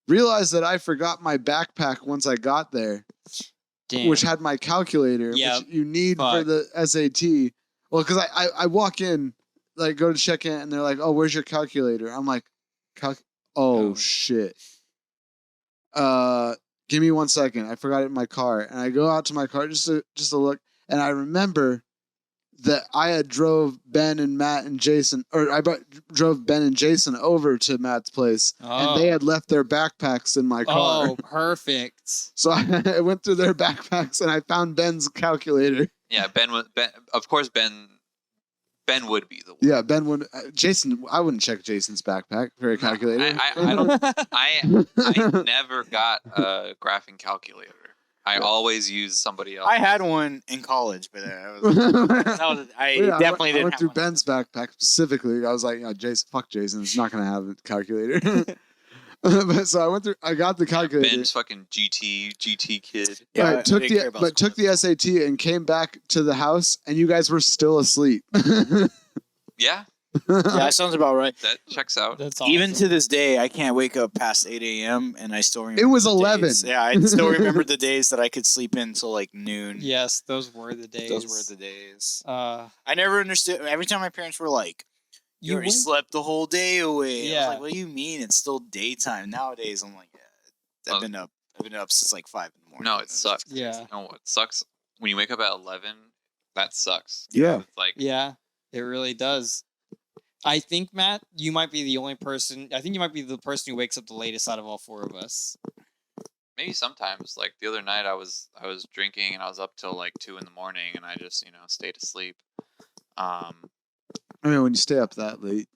realized that I forgot my backpack once I got there, damn. which had my calculator, Yep. which you need for Fuck. the SAT. Well, because I walk in, like go to check in, and they're like, "Oh, where's your calculator?" I'm like, Oh. shit." Give me 1 second. I forgot it in my car, and I go out to my car just to look, and I remember that I had drove Ben and Matt and Jason, or drove Ben and Jason over to Matt's place, and they had left their backpacks in my car. Oh, perfect. So I went through their backpacks and I found Ben's calculator. yeah, Ben was Ben. Of course, Ben would be the one. Yeah, Ben would. Jason, I wouldn't check Jason's backpack for a calculator. I don't. I never got a graphing calculator. I always use somebody else. I had one in college, but I Yeah, definitely I didn't went have through one. Ben's backpack specifically. I was like, Jason, fuck Jason. It's not gonna have a calculator. But so I went through. I got the calculator. Ben's fucking GT kid. Yeah, I I took didn't care the about took the SAT and came back to the house, and you guys were still asleep. Yeah, Yeah, that sounds about right. that checks out. That's awesome. Even to this day, I can't wake up past 8 a.m. and I still remember. It was the 11. days. Yeah, I still remember the days that I could sleep in till like noon. Yes, those were the days. Those were the days. Uh, I never understood. Every time my parents were like, "You already went- slept the whole day away." I Yeah. was like, "What do you mean? It's still daytime." Nowadays, I'm like, yeah, I've been up since like 5 in the morning. No, it sucks. Yeah. No, it sucks when you wake up at 11. That sucks. Yeah. It's like Yeah, it really does. I think, Matt, you might be the only person. I think you might be the person who wakes up the latest out of all four of us. maybe sometimes. Like the other night, I was drinking and I was up till like 2 in the morning, and I just stayed asleep. I mean, when you stay up that late,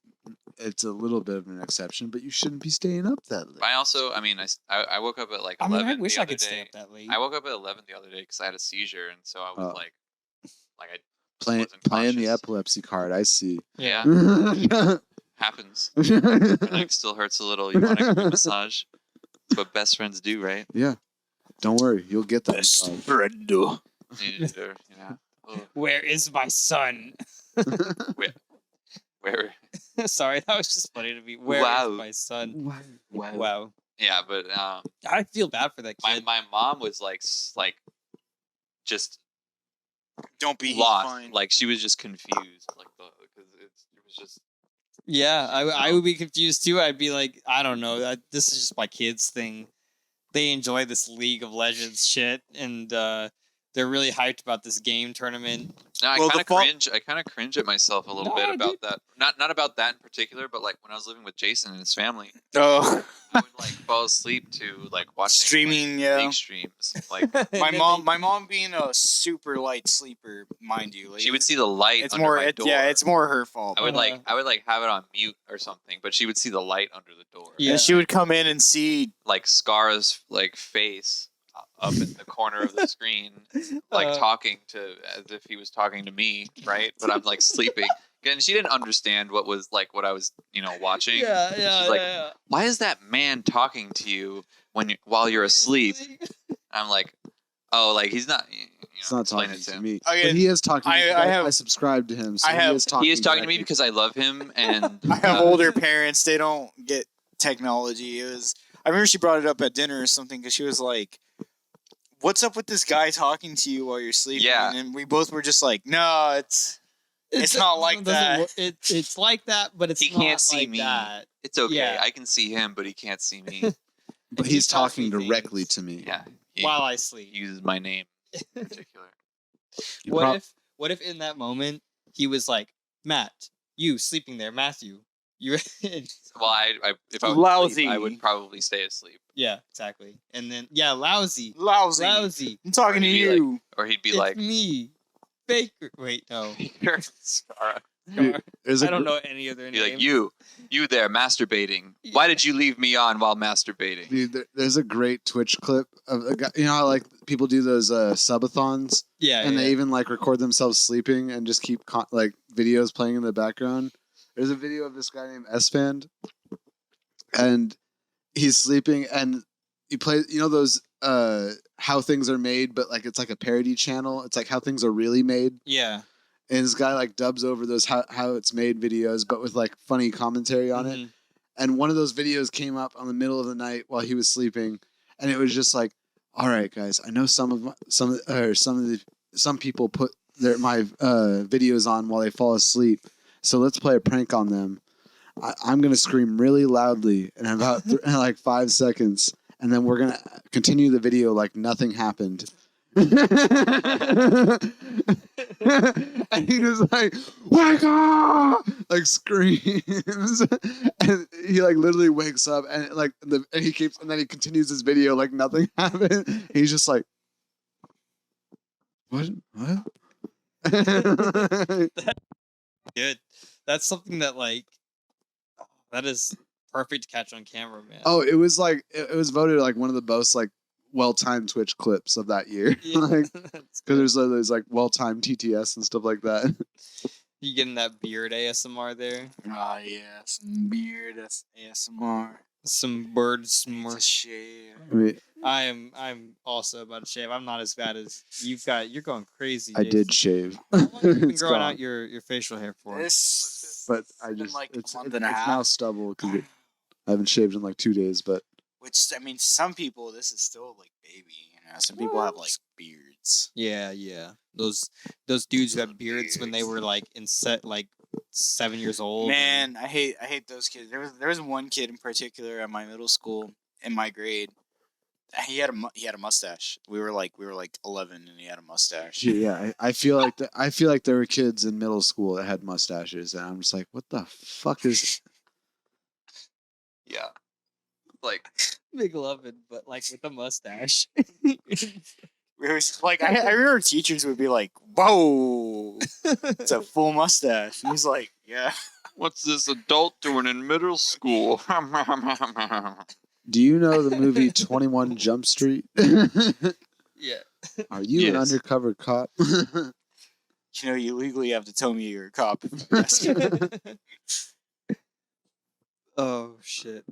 it's a little bit of an exception, but you shouldn't be staying up that late. I also, I woke up at like I mean, 11. I wish the I other could stay day. up that late. I woke up at 11 the other day because I had a seizure, and so I was Oh. like I Playing wasn't the conscious. epilepsy card, I see. Yeah, Yeah. happens. Your neck still hurts a little. You want to give a massage? That's what best friends do, right? Don't worry, you'll get that. Best massage. friend. Ugh. Where is my son? Where? Sorry, that was just funny to me. Where is Wow. my son? Wow. Wow. Yeah, but I feel bad for that kid. my mom was like just Don't be lost. fine. Like she was just confused. Like because it was just Yeah, I would be confused too. I'd be like, I don't know. This is just my kids' thing. They enjoy this League of Legends shit, and they're really hyped about this game tournament. No, I Well, kind the of fall- cringe. I kind of cringe at myself a little bit No, about that. Not about that in particular, but like when I was living with Jason and his family, Oh, I would like fall asleep to like watching streaming. like, Yeah. league streams. Like My mom being a super light sleeper, mind you. Like, she would see the light It's under more. my It, door. yeah, it's more her fault. I would Uh-huh. I would have it on mute or something, but she would see the light under the door. Yeah. And she would come in and see. Like Scar's like face up in the corner of the screen, like talking to as if he was talking to me, right? But I'm like sleeping. And she didn't understand what I was, watching. Yeah, She's like, why is that man talking to you while you're asleep? I'm like, oh, like he's not. It's not explain talking it to him. me. Okay, But he is talking to me. I have- I subscribe to him. So I have- he is talking, He is talking to me directly. because I love him, and I have older parents. They don't get technology. I remember she brought it up at dinner or something because she was like, "What's up with this guy talking to you while you're sleeping?" Yeah. And we both were just like, "No, it's not like that." It's like that, but it's He can't not see like me. that. it's okay. Yeah. I can see him, but he can't see me. But He he's tells me talking directly things. to me. Yeah, he While I sleep. uses my name in particular. He What prob- if in that moment he was like, Matt, you sleeping there, Matthew. You Well, if I was Lousy. asleep, I would probably stay asleep, yeah, exactly. And then lousy. Lousy. Lousy. I'm talking to Or he'd be you. or he'd be It's like, me. Baker. Wait, no. Scar. Dude, there's I a don't gr- know any other Be names. like, you there masturbating. Why did you leave me on while masturbating? Dude, there's a great Twitch clip of a guy. You know how like people do those subathons, Yeah, and yeah. they even like record themselves sleeping and just keep like videos playing in the background. There's a video of this guy named S-Fand, and he's sleeping, and he plays. You know those how things are made, but like it's like a parody channel. It's like how things are really made. Yeah. And this guy like dubs over those how it's made videos, but with like funny commentary on it. Mhm. And one of those videos came up on the middle of the night while he was sleeping, and it was just like, "All right, guys, I know some people put my videos on while they fall asleep, so let's play a prank on them. I'm gonna scream really loudly in about in like 5 seconds, and then we're gonna continue the video like nothing happened." And he was like, "Wake up!" like screams, and he like literally wakes up, and like and then he continues his video like nothing happened. He's just like, "What? Good. That's something that that is perfect to catch on camera, man. Oh, it was like it was voted like one of the most like well-timed Twitch clips of that year. Yeah. Like That's because good. there's like well-timed TTS and stuff like that. You getting that beard ASMR there? Ah, yeah, some beard ASMR. Some bird It's a smor. shame. I mean, I'm also about to shave. I'm not as bad as you've got. You're going crazy. I did Jason. shave. How long have you been It's growing gone. out your facial hair for? But I been just like it's a month it's and a half. now stubble because I haven't shaved in like 2 days. But Which I mean, some people this is still like baby. You know, some people have like beards. Yeah. Those dudes who had beards when they were like 7 years old. Man, I hate those kids. There was one kid in particular at my middle school in my grade. He had a mustache. We were like 11 and he had a mustache. yeah, I feel like I feel like there were kids in middle school that had mustaches, and I'm just like, what the fuck is? Yeah. Like, McLovin, but like with a mustache. We was like I remember teachers would be like, "Whoa, it's a full mustache." And he's like, "Yeah." what's this adult doing in middle school? Do you know the movie 21 Jump Street? Yeah. Are you an Yes. undercover cop? You know, you legally have to tell me you're a cop. If you ask me. Oh shit.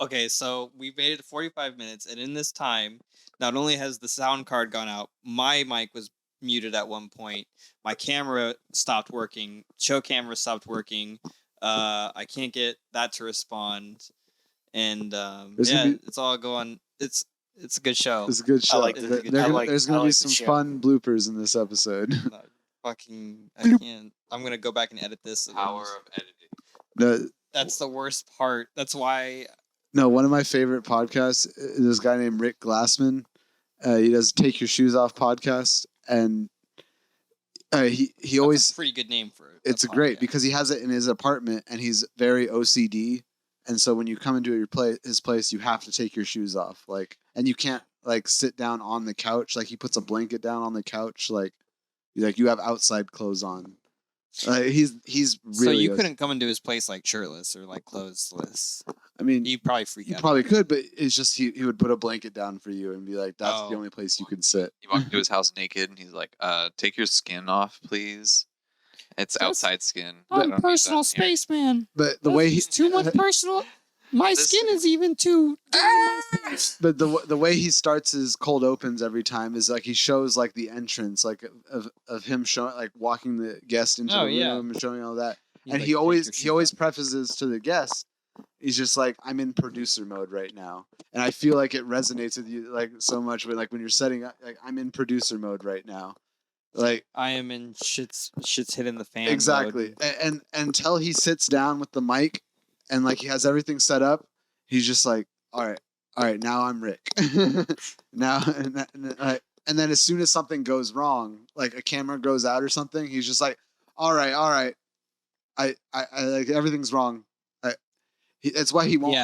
Okay, so we've made it to 45 minutes, and in this time, not only has the sound card gone out, my mic was muted at one point. My camera stopped working. Show camera stopped working. I can't get that to respond, and it's all going. It's a good show. It's a good show. like the- There's gonna I be like the some show. fun bloopers in this episode. I can't. I'm gonna go back and edit this. Power of editing. That's the worst part. That's why. No, one of my favorite podcasts is this guy named Rick Glassman. He does Take Your Shoes Off podcast, and he That's always a pretty good name for it. it's great because he has it in his apartment, and he's very OCD, and so when you come into his place, you have to take your shoes off, like, and you can't like sit down on the couch, like he puts a blanket down on the couch, like you have outside clothes on. He's really. So you couldn't come into his place like shirtless or like clothesless. I mean, You'd probably freak you out. probably could, but it's just he would put a blanket down for you and be like, "That's the Oh. only place you can sit." You walk into his house naked, and he's like, take your skin off, please. It's outside skin. I don't need that in here." spaceman. But the way he too much personal. My This- skin is even too. But the way he starts his cold opens every time is like he shows like the entrance, like of him showing, like walking the guest into Oh, the yeah. room and showing all that. He's And like, he "Take always your he shoes always off." prefaces to the guest. He's just like, I'm in producer mode right now, and I feel like it resonates with you like so much when you're setting up, like, I'm in producer mode right now, like I am in shit's hitting the fan. exactly. mode. And until he sits down with the mic and like he has everything set up, he's just like, all right, now I'm Rick. now and then as soon as something goes wrong, like a camera goes out or something, he's just like, all right, I like everything's wrong. That's why he won't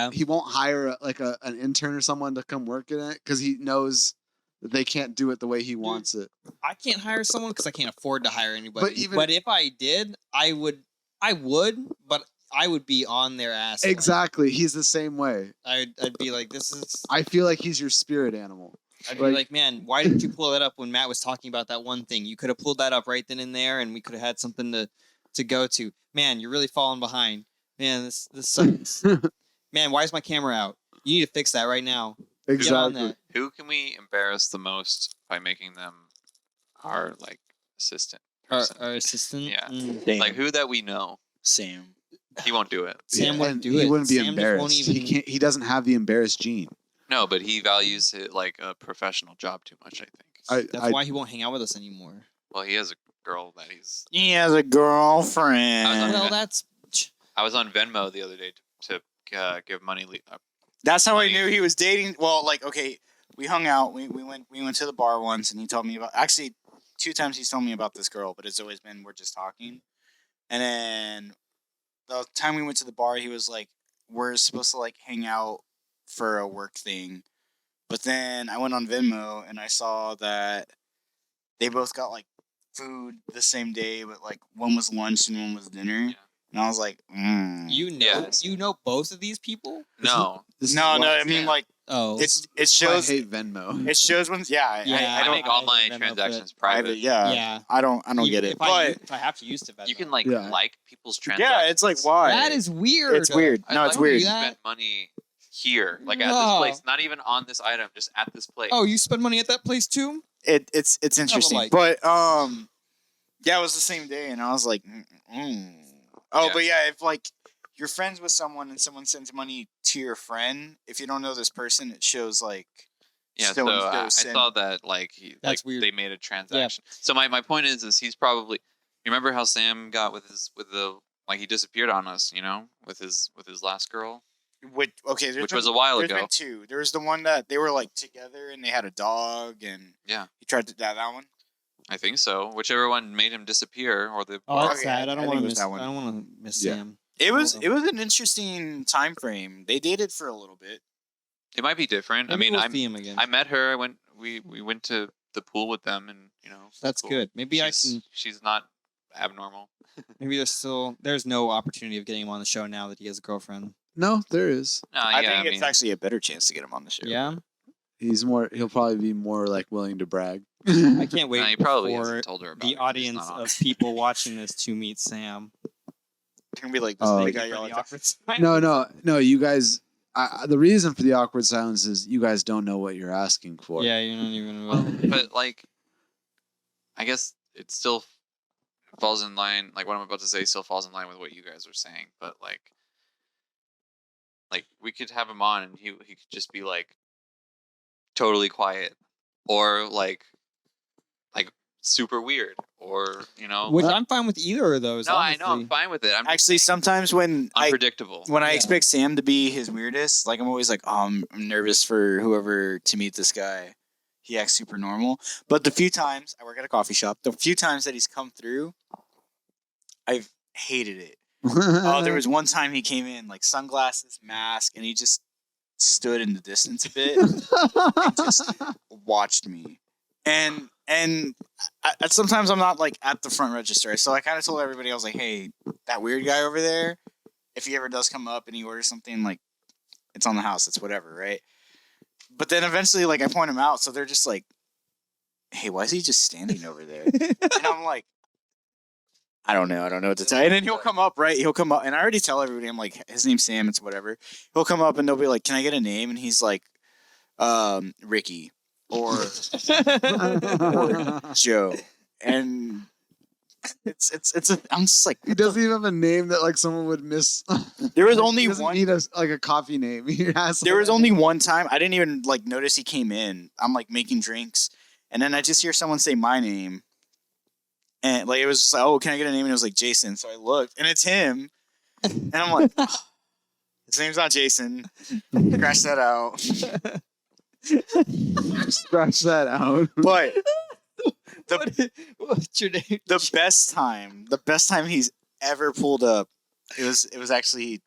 hire an intern or someone to come work in it, because he knows that they can't do it the way he wants it. I can't hire someone because I can't afford to hire anybody. But But if I did, I would, but I would be on their ass. like, Exactly, he's the same way. I'd be like, this is. I feel like he's your spirit animal. I'd be like, man, why didn't you pull it up when Matt was talking about that one thing? You could have pulled that up right then and there, and we could have had something to go to. Man, you're really falling behind. Man, this sucks. Man, why is my camera out? You need to fix that right now. Get on Exactly. that. Who can we embarrass the most by making them our like assistant? Our person? assistant. Yeah. Mm. Like who that we know. Same. He won't do it. Sam wouldn't And do he it. wouldn't be Sam just embarrassed. won't He even- can't. He doesn't have the embarrassed gene. No, but he values it like a professional job too much, I think. That's why he won't hang out with us anymore. Well, he has a girl that he's. He has a girlfriend. Well, that's. I was on Venmo the other day to give money. That's how I knew he was dating. Well, like, okay, we hung out. We went to the bar once, and he told me about. Actually, 2 times he's told me about this girl, but it's always been we're just talking. And then the time we went to the bar, he was like, "We're supposed to like hang out for a work thing," but then I went on Venmo and I saw that they both got like food the same day, but like one was lunch and one was dinner. Yeah. And I was like, Yes. You know both of these people? No, This is no, why- I mean yeah. like Oh, it I shoes. hate Venmo. It shows when I Yeah, I don't make all my Venmo, but transactions private. private. Yeah, yeah. I don't get it. If I have to use it, You can like. like Yeah. like people's transactions. Yeah, it's like why? That is weird. It's weird. I'd No, like it's to weird. that. Spend money here, like at No. this place, not even on this item, just at this place. Oh, you spend money at that place too? It's interesting, like- but yeah, it was the same day, and I was like, oh, Yeah. but yeah, if like you're friends with someone and someone sends money to your friend, if you don't know this person, it shows like Yeah, so so and so I sent- saw that like That's like weird. they made a transaction. So my point is he's probably, you remember how Sam got with the like he disappeared on us, you know, with his last girl, Which which was a while there's ago. been two. There was the one that they were like together and they had a dog, and Yeah. he tried to that one. I think so. Whichever one made him disappear, or the Oh, that's Okay, sad. I I don't think want it to was miss. that I one. don't want to miss Yeah. Sam. It was Well, it was an interesting time frame. They dated for a little bit. it might be different. Maybe I mean, we'll see him again. I met her. We went to the pool with them, and you know That's cool. good. Maybe She's not abnormal. Maybe there's no opportunity of getting him on the show now that he has a girlfriend. No, there is. No, I yeah, think it's actually a better chance to get him on the show. Yeah, He'll probably be more like willing to brag. I can't wait he probably for hasn't told her about the it 'cause he's audience not on. of people watching this to meet Sam. It's gonna be like this Oh, big Thank guy you for yelling the at awkward silence. No. You guys. The reason for the awkward silence is you guys don't know what you're asking for. Yeah, you're not even. But like, I guess it still falls in line. Like what I'm about to say still falls in line with what you guys are saying. But like we could have him on, and he could just be like totally quiet, or like super weird, or you know. Which I'm fine with either of those. no, I know I'm honestly. fine with it. I'm just Actually, saying sometimes when I unpredictable. when I Yeah. expect Sam to be his weirdest, like I'm always like, oh, I'm nervous for whoever to meet this guy. He acts super normal. But the few times I work at a coffee shop, the few times that he's come through, I've hated it. Oh, there was one time he came in like sunglasses, mask, and he just stood in the distance a bit and just watched me. And sometimes I'm not like at the front register, so I kind of told everybody, I was like, hey, that weird guy over there, if he ever does come up and he orders something, like it's on the house, it's whatever, right? But then eventually, like I point him out, so they're just like, hey, why is he just standing over there? And I'm like, I don't know what to tell you. And then he'll come up, right? He'll come up, and I already tell everybody, I'm like, his name's Sam, it's whatever. He'll come up and they'll be like, can I get a name? And he's like, Ricky or Joe. And I'm just like, He doesn't even have a name that like someone would miss. there was only He doesn't one. need like a coffee name. He has There was only one time I didn't even like notice he came in. I'm like making drinks, and then I just hear someone say my name, and like it was just like, oh, can I get a name? And it was like Jason. So I looked, and it's him, and I'm like, his name's not Jason. Scratch that out. scratch that out. But What's your name? the best time he's ever pulled up, it was actually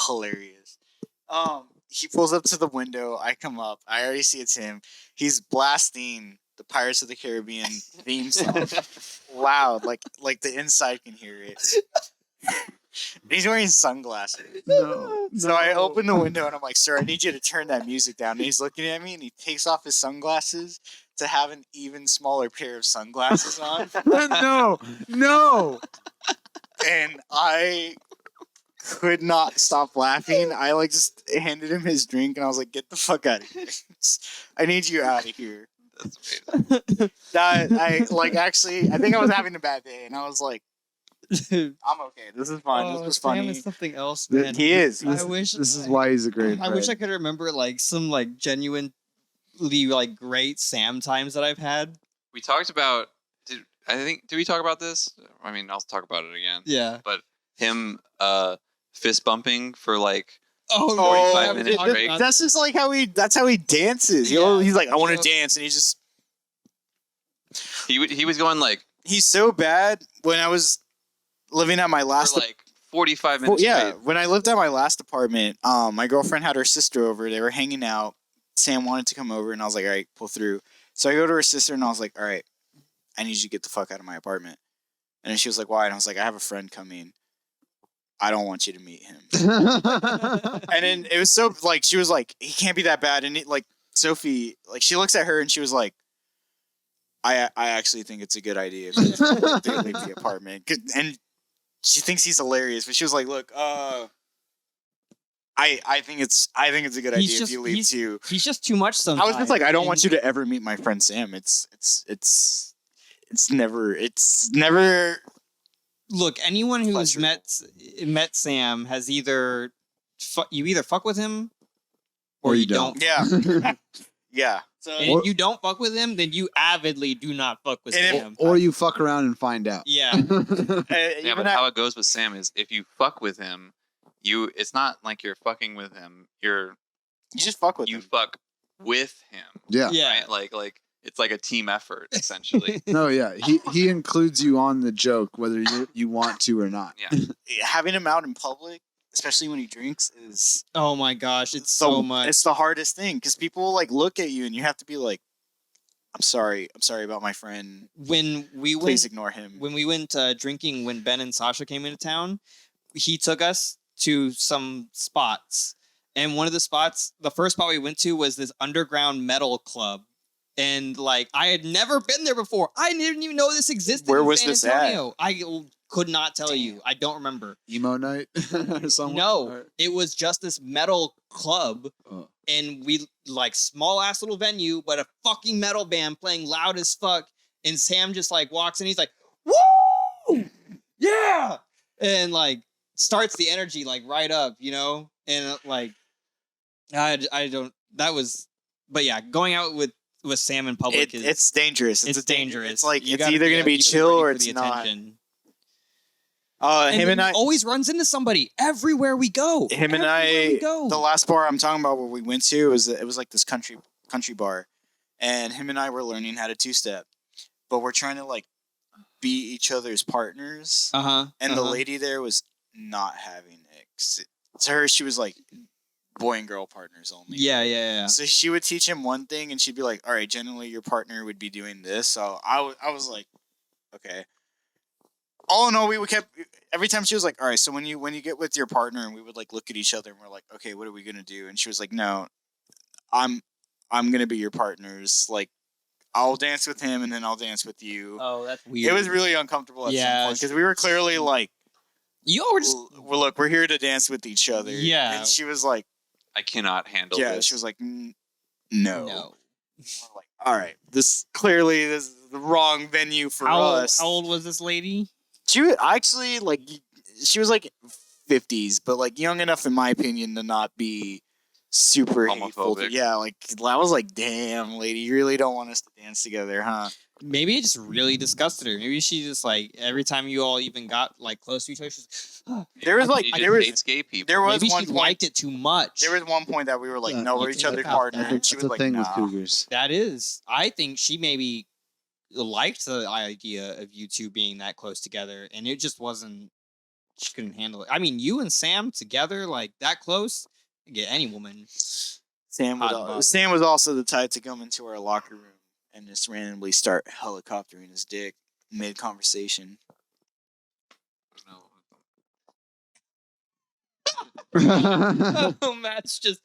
hilarious. He pulls up to the window. I come up. I already see it's him. He's blasting the Pirates of the Caribbean theme song loud, like the inside can hear it. He's wearing sunglasses. No. So I open the window and I'm like, sir, I need you to turn that music down. And he's looking at me and he takes off his sunglasses to have an even smaller pair of sunglasses on. No. And I could not stop laughing. I like just handed him his drink and I was like, get the fuck out of here. I need you out of here. That's amazing. That I like actually I think I was having a bad day and I was like, I'm okay. This is fine. This was Sam funny. is something else, Th- man. He is. I wish This is why he's a great I wish I friend. could remember like some like genuinely like great Sam times that I've had. We talked about. Did we talk about this? I mean, I'll talk about it again. Yeah. Him fist bumping for like Oh, Oh, 45 yeah, we minutes talked straight. about That's this. just like that's how he dances. Yeah. He's like, I want to So- dance, and he just He was going like he's so bad. When I was living at my for last like 45 well, minutes. yeah, straight. when I lived at my last apartment, my girlfriend had her sister over. They were hanging out. Sam wanted to come over, and I was like, all right, pull through. So I go to her sister, and I was like, all right, I need you to get the fuck out of my apartment. And then she was like, why? And I was like, I have a friend coming. I don't want you to meet him. And then it was so like she was like, he can't be that bad. And like Sophie, like she looks at her and she was like, I actually think it's a good idea if you leave the apartment. And she thinks he's hilarious, but she was like, look, I think it's a good He's idea just- if you leave he's- too. He's just too much sometimes. I was just like, I don't want and- you to ever meet my friend Sam. It's never. Look, anyone who has Pleasurable. met Sam has either you either fuck with him or Or you you don't. Yeah. Yeah. So And if you don't fuck with him, then you avidly do not fuck with And if- Sam. Or you fuck around and find out. Yeah. Yeah, even but how it goes with Sam is if you fuck with him, it's not like you're fucking with him. you just fuck with You him. fuck with him. Yeah. Yeah. Right? Like it's like a team effort essentially. No, yeah. He includes you on the joke whether you want to or not. Yeah. Having him out in public, especially when he drinks, is Oh my gosh, it's so much. It's the hardest thing because people like look at you and you have to be like, I'm sorry about my friend. When we Please went ignore him. when we went drinking when Ben and Sasha came into town, he took us to some spots. And one of the spots, the first spot we went to was this underground metal club. And like I had never been there before. I didn't even know this existed. Where in was San this at? Antonio. I could not tell you. I don't remember. Emo night or something. No, it was just this metal club, Oh. and we like small ass little venue, but a fucking metal band playing loud as fuck. And Sam just like walks in, he's like, "Woo, yeah!" and like starts the energy like right up, you know. And like, I don't. That was, but yeah, going out with Sam in public is It's dangerous. it's dangerous. It's like You it's gotta either gonna be you gotta chill ready or for it's the not. attention. Him and he I always runs into somebody everywhere we go. him and Everywhere we I go. the last bar I'm talking about where we went to it was like this country bar, and him and I were learning how to two-step, but we're trying to like be each other's partners, Uh-huh. and the lady there was not having it. 'Cause to her, she was like boy and girl partners only. Yeah. So she would teach him one thing, and she'd be like, "All right, generally your partner would be doing this." So I was like, "Okay." All in all, we would kept every time she was like, "All right, so when you get with your partner," and we would like look at each other and we're like, "Okay, what are we gonna do?" And she was like, "No, I'm gonna be your partners. Like, I'll dance with him, and then I'll dance with you." Oh, that's weird. It was really uncomfortable at some Yeah. point because we were clearly like, You all were just well, look, we're here to dance with each other." Yeah. And she was like, I cannot handle "Yeah." this. She was like, "No." no. We're like, all right, this is the wrong venue for us. How old was this lady? She was actually like, she was like 50s, but like young enough, in my opinion, to not be super hateful. Homophobic. Yeah, like I was like, damn, lady, you really don't want us to dance together, huh? Maybe it just really disgusted her. Maybe she just like every time you all even got like close to each other, she's There was like, She there was, hates gay people. there was maybe one she point. liked it too much. There was one point that we were like, Yeah, no, we're you each think other's about partner, that. and she That's was a like, thing nah. with cougars. That is. I think she maybe liked the idea of you two being that close together, and it just wasn't. She couldn't handle it. I mean, you and Sam together, like that close, you get any woman. Sam Hot and bothered. Sam was also the type to come into our locker room and just randomly start helicoptering his dick mid conversation. Oh, Matt's just.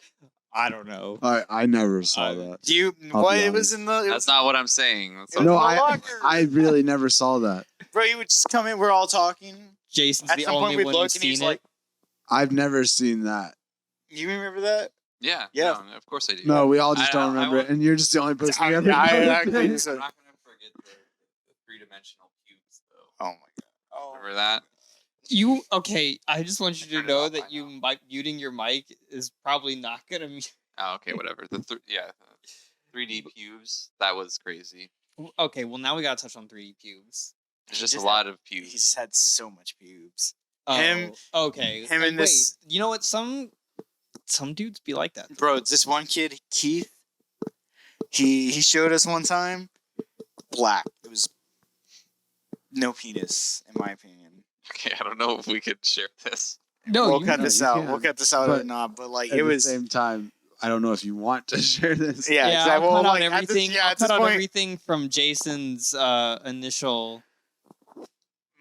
I don't know. I never saw that. Do you? I'll What be it was honest. in the? It That's was, not what I'm saying. That's it was No, in the I locker. I really never saw that. Bro, you would just come in. We're all talking. Jason's At the some only point, we'd one look who's and he's seen like, it. I've never seen that. "You remember that?" yeah. Yeah. No, of course I do. No, we all just I- don't I remember would- it, and you're just the only person I- who ever. I knows actually it. just- I'm not gonna forget the three-dimensional cubes though. Oh my god. Oh. Remember that? You okay? I just want you to turned it know off that by you now. muting your mic is probably not gonna. Oh, okay, whatever. The 3D pubes. That was crazy. Okay, well now we gotta touch on 3D pubes. There's just a Just lot of He pubes. just had so much pubes. Oh, Him- okay. him and wait, this- You know what? Some dudes be like that. Bro, this one kid, Keith, he showed us one time black. It was no penis, in my opinion. Okay, I don't know if we could share this. No, We'll you cut know, this you out. can, We'll cut this out or but not. But like, At it the was. same time, I don't know if you want to share this. Yeah, yeah, exactly. I'll Well, cut out like, at this- everything. yeah, I'll at this cut out point- everything from Jason's initial.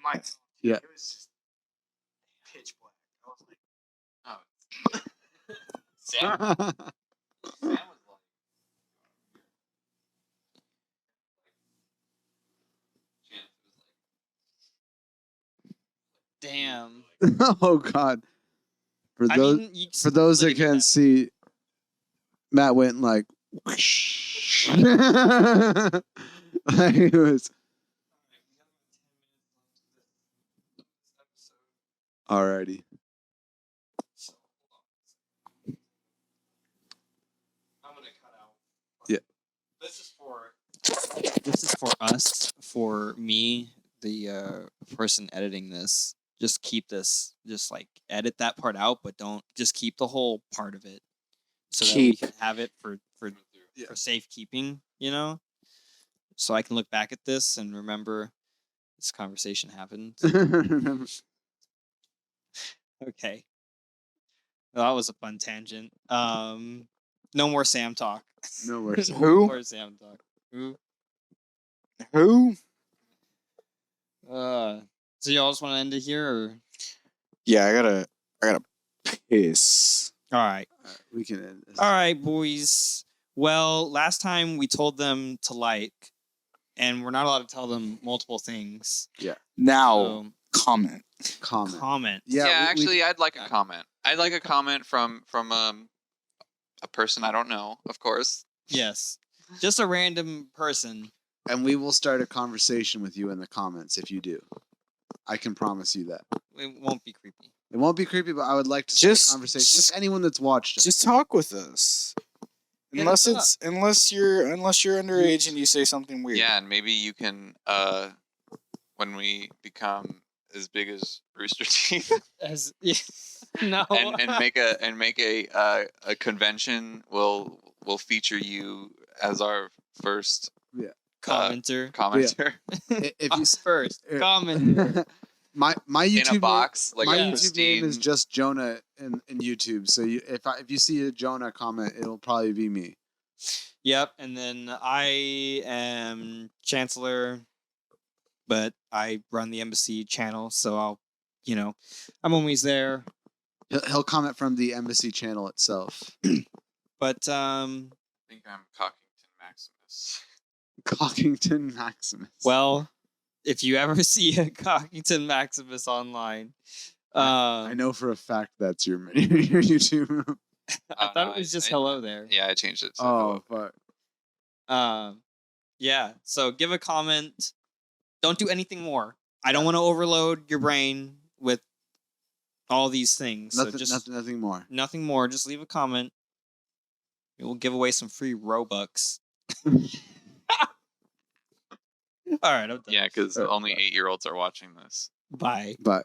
My, Yeah. It was just pitch black. I was like, Oh. Sam, Sam was like, Damn. Oh God. For I those mean, you for those that completely do can't see, Matt went like, whoosh. Like it was alrighty. I'm gonna cut out. Yeah. This is for us, for me, the person editing this. Just keep this. Just like edit that part out, but don't just keep the whole part of it, so that we Keep. can have it for Yeah. safekeeping. You know, so I can look back at this and remember this conversation happened. Okay, well, that was a fun tangent. No more Sam talk. No worries. No Who? more Sam talk. Who? Who? So y'all just want to end it here, or Yeah, I gotta piss. all right? We can end this. All right, boys. Well, last time we told them to like, and we're not allowed to tell them multiple things. Now So comment. Comment. comment. Yeah, we- actually, I'd like a comment. I'd like a comment from a person I don't know, of course. Yes. Just a random person. and we will start a conversation with you in the comments if you do. I can promise you that. It won't be creepy. It won't be creepy, but I would like to start Just- a conversation just- with anyone that's watched it. Just talk with us. Hit Unless us up. unless you're underage and you say something weird. Yeah, and maybe you can when we become as big as Rooster Teeth As yeah. No. and make a convention, we'll feature you as our first commenter. commenter If you Us first. uh, Commenter. my YouTube in a box, name, like my a YouTube pristine. name is just Jonah in YouTube. So if you see a Jonah comment, it'll probably be me. Yep. And then I am Chancellor, but I run the embassy channel, so I'll, I'm always there. He'll comment from the embassy channel itself. But I think I'm Cockington Maximus. Cockington Maximus. well, if you ever see a Cockington Maximus online, I know for a fact that's your YouTube. I thought it was just hello there. Yeah, I changed it. To Oh, fuck. Yeah. So give a comment. Don't do anything more. I don't want to overload your brain with all these things. Nothing, so just nothing more. nothing more. Just leave a comment. We'll give away some free Robux. All right, I'm done. Yeah, because only 8-year-olds are watching this. Bye. But